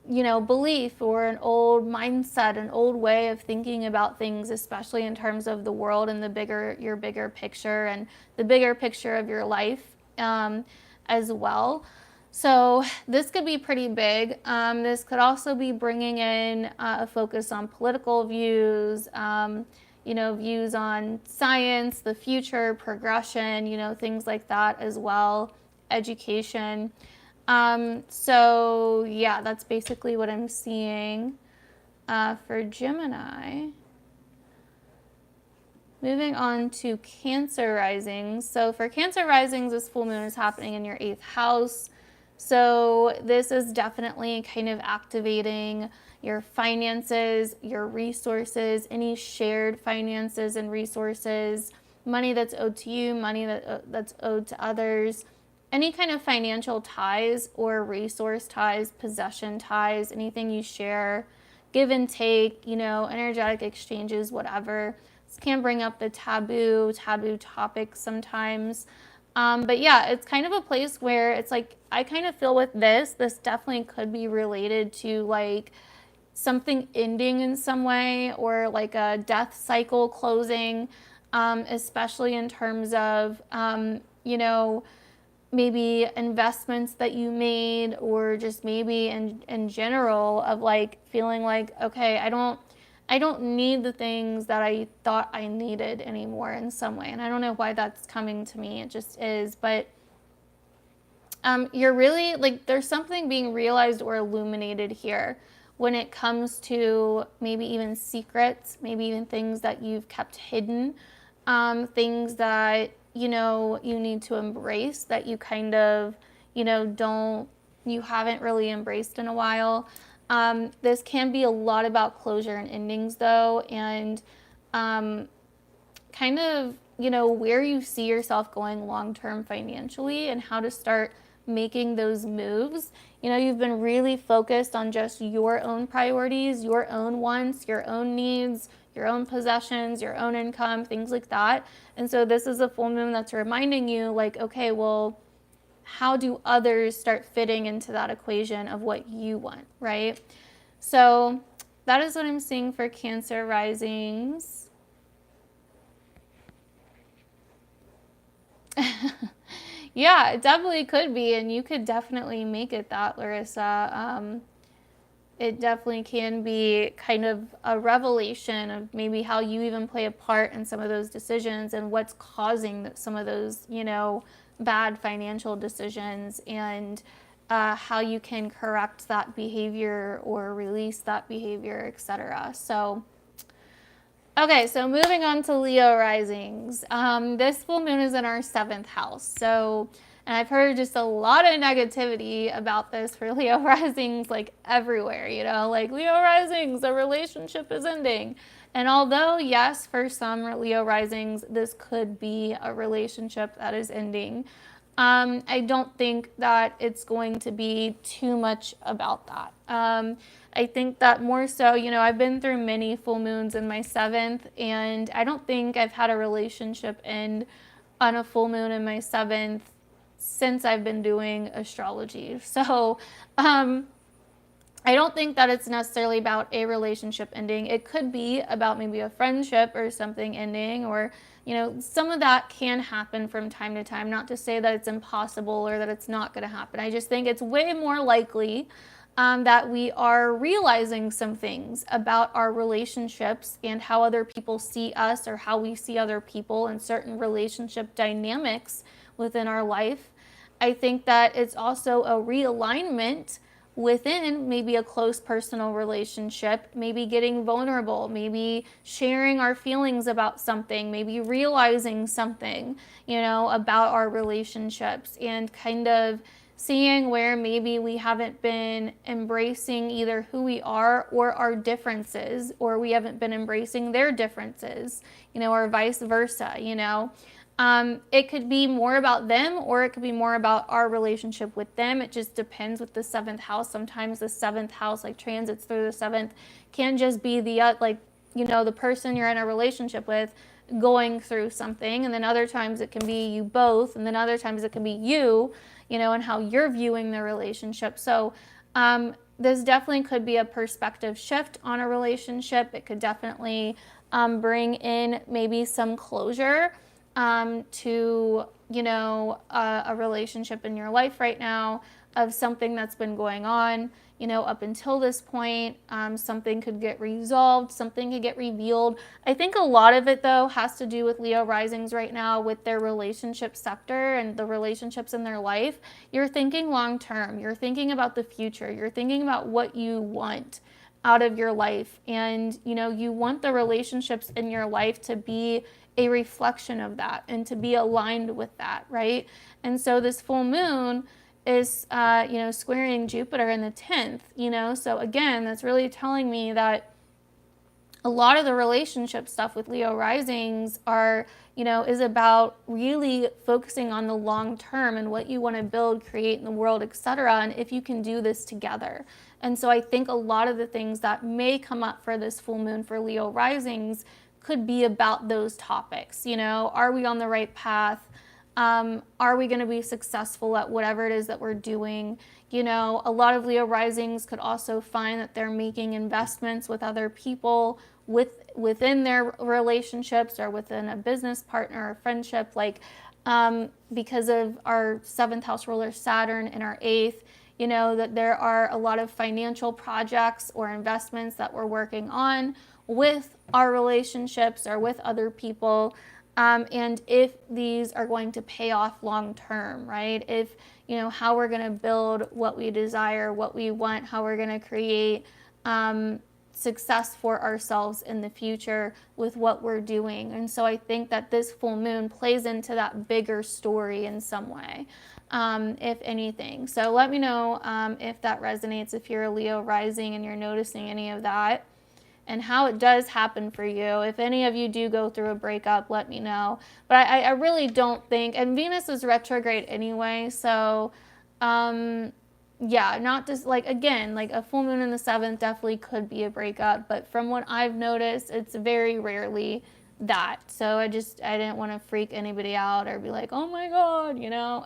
Speaker 1: belief or an old mindset, an old way of thinking about things, especially in terms of the world and your bigger picture and the bigger picture of your life as well. So this could be pretty big. This could also be bringing in a focus on political views, views on science, the future, progression, things like that as well, education. So yeah, that's basically what I'm seeing for Gemini. Moving on to Cancer risings. So for Cancer risings, this full moon is happening in your 8th house. So this is definitely kind of activating your finances, your resources, any shared finances and resources, money that's owed to you, money that's owed to others, any kind of financial ties or resource ties, possession ties, anything you share, give and take, energetic exchanges, whatever. This can bring up the taboo topics sometimes. But yeah, it's kind of a place where it's like, I kind of feel with this definitely could be related to like something ending in some way, or like a death cycle closing, especially in terms of, maybe investments that you made, or just maybe in general of like feeling like, okay, I don't need the things that I thought I needed anymore in some way. And I don't know why that's coming to me. It just is. But you're really like, there's something being realized or illuminated here when it comes to maybe even secrets, maybe even things that you've kept hidden, things that, you need to embrace that you kind of, you haven't really embraced in a while. This can be a lot about closure and endings though, and kind of, where you see yourself going long-term financially and how to start making those moves. You've been really focused on just your own priorities, your own wants, your own needs, your own possessions, your own income, things like that. And so this is a full moon that's reminding you like, okay, well, how do others start fitting into that equation of what you want, right? So that is what I'm seeing for Cancer risings. Yeah, it definitely could be, and you could definitely make it that, Larissa. It definitely can be kind of a revelation of maybe how you even play a part in some of those decisions and what's causing some of those, bad financial decisions, and how you can correct that behavior or release that behavior, etc. So, okay, so moving on to Leo risings. This full moon is in our 7th house. So, and I've heard just a lot of negativity about this for Leo risings, like everywhere, like Leo risings, a relationship is ending. And although, yes, for some Leo risings, this could be a relationship that is ending, I don't think that it's going to be too much about that. I think that more so, I've been through many full moons in my 7th, and I don't think I've had a relationship end on a full moon in my 7th since I've been doing astrology. So, I don't think that it's necessarily about a relationship ending. It could be about maybe a friendship or something ending, or, some of that can happen from time to time. Not to say that it's impossible or that it's not going to happen. I just think it's way more likely that we are realizing some things about our relationships and how other people see us, or how we see other people, and certain relationship dynamics within our life. I think that it's also a realignment within maybe a close personal relationship, maybe getting vulnerable, maybe sharing our feelings about something, maybe realizing something, about our relationships, and kind of seeing where maybe we haven't been embracing either who we are or our differences, or we haven't been embracing their differences, or vice versa, It could be more about them, or it could be more about our relationship with them. It just depends with the 7th house. Sometimes the 7th house, like transits through the 7th, can just be the, the person you're in a relationship with going through something. And then other times it can be you both. And then other times it can be you, and how you're viewing the relationship. So, this definitely could be a perspective shift on a relationship. It could definitely bring in maybe some closure to, a relationship in your life right now. of something that's been going on, you know, up until this point. Something could get resolved, something could get revealed. I think a lot of it, though, has to do with Leo risings right now with their relationship sector and the relationships in their life. You're thinking long term. You're thinking about the future. You're thinking about what you want out of your life. And, you know, you want the relationships in your life to be a reflection of that and to be aligned with that, right? And so this full moon is, you know, squaring Jupiter in the 10th, you know? So again, that's really telling me that a lot of the relationship stuff with Leo risings are, you know, is about really focusing on the long term and what you want to build, create in the world, etc. And if you can do this together. And so I think a lot of the things that may come up for this full moon for Leo risings could be about those topics. You know, are we on the right path? Are we going to be successful at whatever it is that we're doing? You know, a lot of Leo risings could also find that they're making investments with other people within their relationships or within a business partner or friendship, like because of our 7th house ruler Saturn in our 8th, you know, that there are a lot of financial projects or investments that we're working on with our relationships or with other people. And if these are going to pay off long term, right? If, you know, how we're going to build what we desire, what we want, how we're going to create success for ourselves in the future with what we're doing. And so I think that this full moon plays into that bigger story in some way, if anything. So let me know if that resonates, if you're a Leo rising and you're noticing any of that, and how it does happen for you. If any of you do go through a breakup, let me know. But I really don't think, and Venus is retrograde anyway, so yeah, not just like, again, like a full moon in the 7th definitely could be a breakup, but from what I've noticed, it's very rarely that. So I didn't want to freak anybody out or be like, oh my God, you know.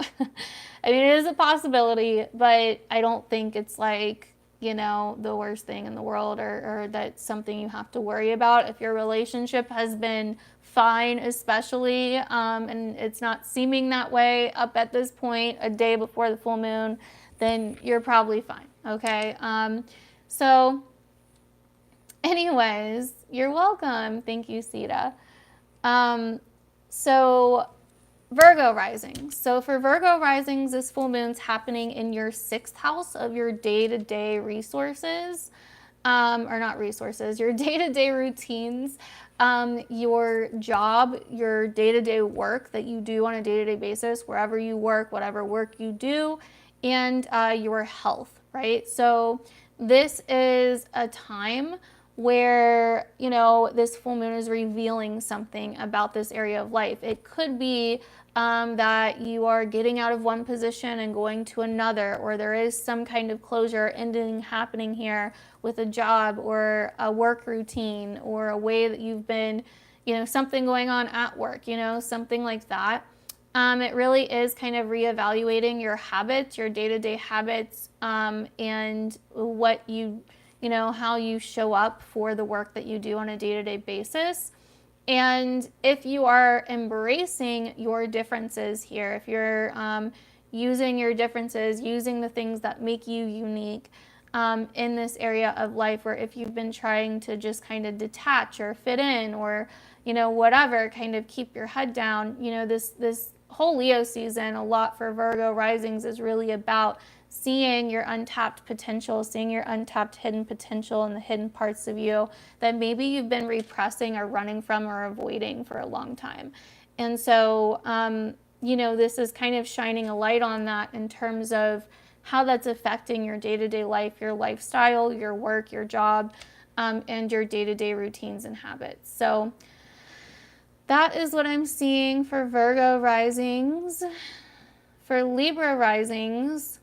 Speaker 1: I mean, it is a possibility, but I don't think it's like, you know, the worst thing in the world, or that's something you have to worry about. If your relationship has been fine, especially, and it's not seeming that way up at this point, a day before the full moon, then you're probably fine, okay? So anyways, you're welcome. Thank you, Sita. So Virgo rising. So for Virgo risings, this full moon's happening in your 6th house of your day-to-day resources, or not resources, your day-to-day routines, your job, your day-to-day work that you do on a day-to-day basis, wherever you work, whatever work you do, and your health, right? So this is a time where, you know, this full moon is revealing something about this area of life. It could be that you are getting out of one position and going to another, or there is some kind of closure ending happening here with a job or a work routine or a way that you've been, you know, something going on at work, you know, something like that. It really is kind of reevaluating your habits, your day-to-day habits, and what you know, how you show up for the work that you do on a day-to-day basis. And if you are embracing your differences here, if you're using your differences, using the things that make you unique in this area of life, or if you've been trying to just kind of detach or fit in, or, you know, whatever, kind of keep your head down, you know, this whole Leo season, a lot for Virgo risings, is really about seeing your untapped potential, seeing your untapped hidden potential and the hidden parts of you that maybe you've been repressing or running from or avoiding for a long time. And so, you know, this is kind of shining a light on that in terms of how that's affecting your day-to-day life, your lifestyle, your work, your job, and your day-to-day routines and habits. So that is what I'm seeing for Virgo risings. For Libra risings,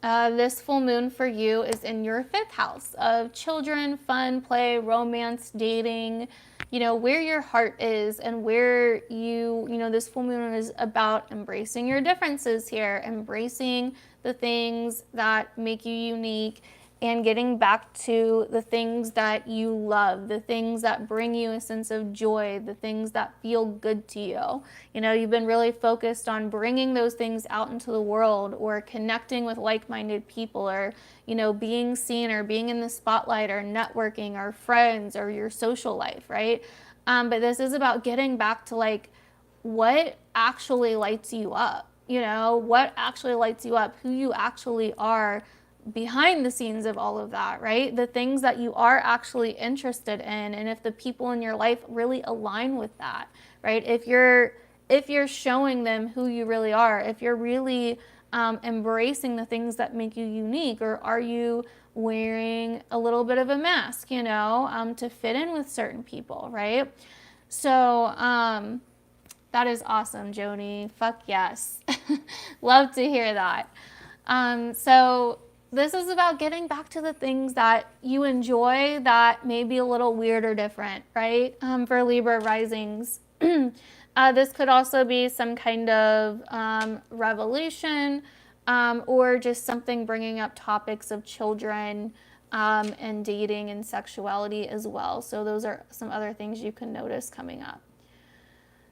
Speaker 1: this full moon for you is in your 5th house of children, fun, play, romance, dating, you know, where your heart is and where you know, this full moon is about embracing your differences here, embracing the things that make you unique, and getting back to the things that you love, the things that bring you a sense of joy, the things that feel good to you. You know, you've been really focused on bringing those things out into the world, or connecting with like-minded people, or, you know, being seen, or being in the spotlight, or networking, or friends, or your social life, right? But this is about getting back to like what actually lights you up, you know, what actually lights you up, who you actually are behind the scenes of all of that, right? The things that you are actually interested in, and if the people in your life really align with that, right? If you're showing them who you really are, if you're really embracing the things that make you unique, or are you wearing a little bit of a mask, you know, to fit in with certain people, right? So that is awesome, Joni. Fuck yes. Love to hear that. So this is about getting back to the things that you enjoy that may be a little weird or different, right? For Libra risings. This could also be some kind of revelation, or just something bringing up topics of children, and dating and sexuality as well. So those are some other things you can notice coming up.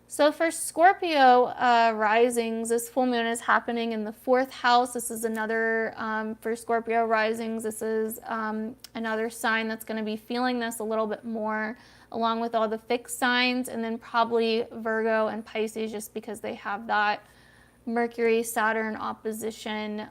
Speaker 1: So for Scorpio risings, this full moon is happening in the 4th house. This is another, for Scorpio risings, this is another sign that's going to be feeling this a little bit more, along with all the fixed signs, and then probably Virgo and Pisces, just because they have that Mercury Saturn opposition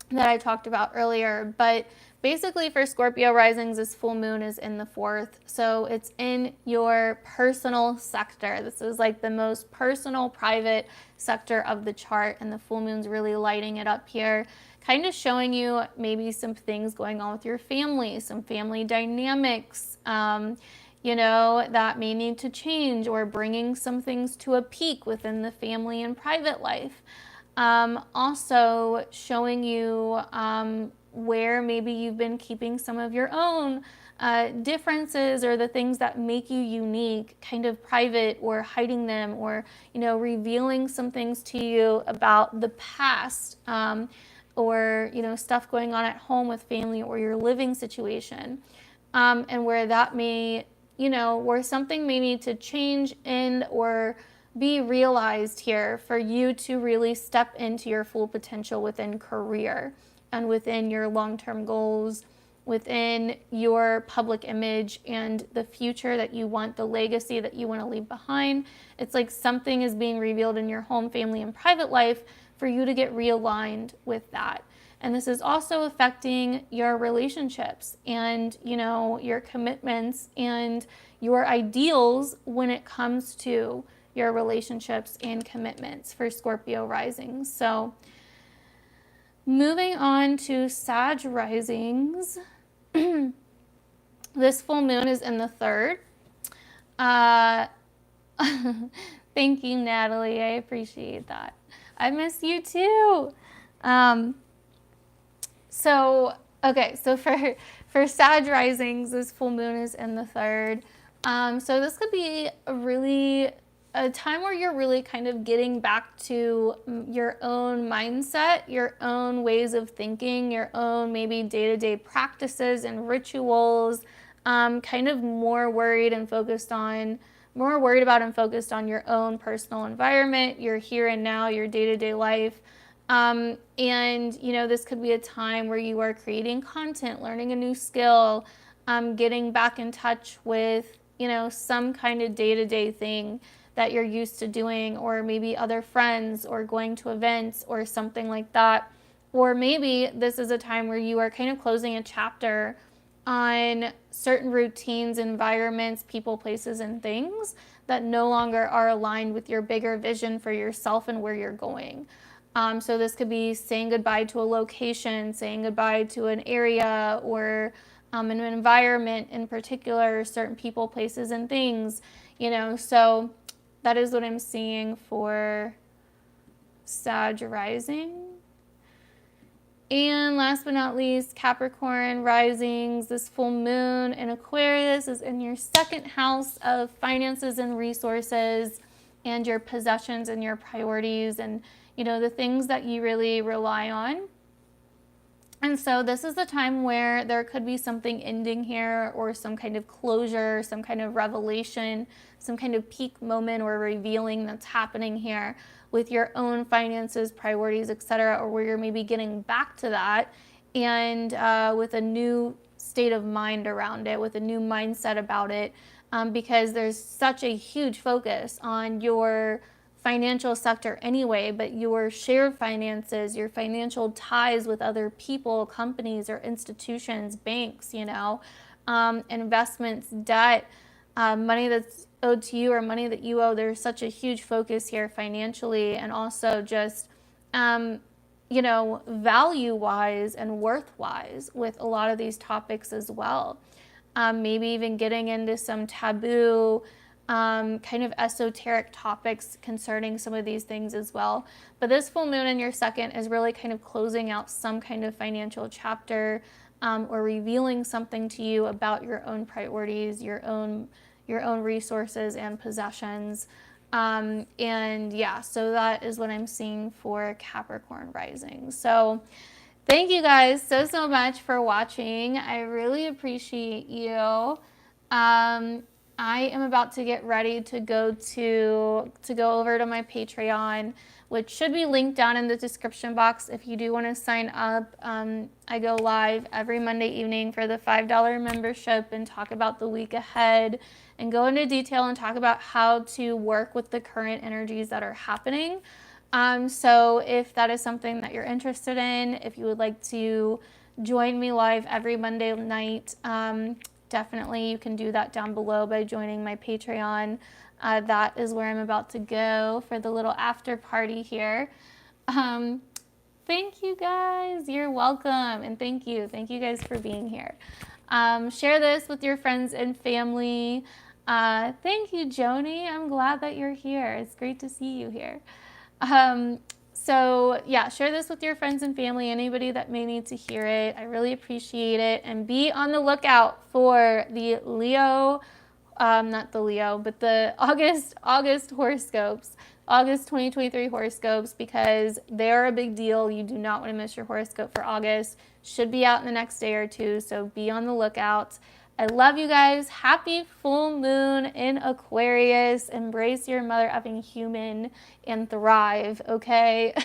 Speaker 1: that I talked about earlier. But basically for Scorpio risings, this full moon is in the 4th. So it's in your personal sector. This is like the most personal, private sector of the chart. And the full moon's really lighting it up here, kind of showing you maybe some things going on with your family, some family dynamics, you know, that may need to change, or bringing some things to a peak within the family and private life. Also showing you where maybe you've been keeping some of your own differences, or the things that make you unique, kind of private, or hiding them, or, you know, revealing some things to you about the past, or, you know, stuff going on at home with family, or your living situation, and where that may, you know, where something may need to change in or be realized here for you to really step into your full potential within career, and within your long-term goals, within your public image, and the future that you want, the legacy that you want to leave behind. It's like something is being revealed in your home, family, and private life for you to get realigned with that. And this is also affecting your relationships, and, you know, your commitments and your ideals when it comes to your relationships and commitments for Scorpio risings. So moving on to Sag risings, this full moon is in the 3rd. Thank you, Natalie. I appreciate that. I miss you too. So for Sag risings, this full moon is in the 3rd. So this could be a time where you're really kind of getting back to your own mindset, your own ways of thinking, your own maybe day-to-day practices and rituals, kind of more worried about and focused on your own personal environment, your here and now, your day-to-day life. And, you know, this could be a time where you are creating content, learning a new skill, getting back in touch with, you know, some kind of day-to-day thing that you're used to doing, or maybe other friends, or going to events, or something like that. Or maybe this is a time where you are kind of closing a chapter on certain routines, environments, people, places, and things that no longer are aligned with your bigger vision for yourself and where you're going. So this could be saying goodbye to a location, saying goodbye to an area, or an environment in particular, certain people, places, and things, you know. So that is what I'm seeing for Sag rising. And last but not least, Capricorn risings, this full moon in Aquarius is in your 2nd house of finances and resources, and your possessions and your priorities, and, you know, the things that you really rely on. And so this is the time where there could be something ending here, or some kind of closure, some kind of revelation, some kind of peak moment or revealing that's happening here with your own finances, priorities, etc., or where you're maybe getting back to that, and with a new state of mind around it, with a new mindset about it, because there's such a huge focus on your financial sector anyway, but your shared finances, your financial ties with other people, companies, or institutions, banks, investments, debt, money that's owed to you or money that you owe. There's such a huge focus here financially, and also just, value wise and worth wise with a lot of these topics as well. Maybe even getting into some taboo, kind of esoteric topics concerning some of these things as well. But this full moon in your second is really kind of closing out some kind of financial chapter, or revealing something to you about your own priorities, your own resources and possessions. And yeah, so that is what I'm seeing for Capricorn rising. So thank you guys so much for watching. I really appreciate you. I am about to get ready to go over to my Patreon, which should be linked down in the description box if you do want to sign up. I go live every Monday evening for the $5 membership and talk about the week ahead and go into detail and talk about how to work with the current energies that are happening. So if that is something that you're interested in, if you would like to join me live every Monday night, definitely you can do that down below by joining my Patreon. That is where I'm about to go for the little after party here. Thank you guys. You're welcome. And thank you. Thank you guys for being here. Share this with your friends and family. Thank you, Joni. I'm glad that you're here. It's great to see you here. So yeah, share this with your friends and family, anybody that may need to hear it. I really appreciate it. And be on the lookout for the Leo, not the Leo, but the August horoscopes, August 2023 horoscopes, because they're a big deal. You do not want to miss your horoscope for August. Should be out in the next day or two, so be on the lookout. I love you guys. Happy full moon in Aquarius. Embrace your mother effing human and thrive, okay?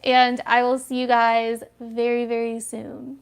Speaker 1: And I will see you guys very soon.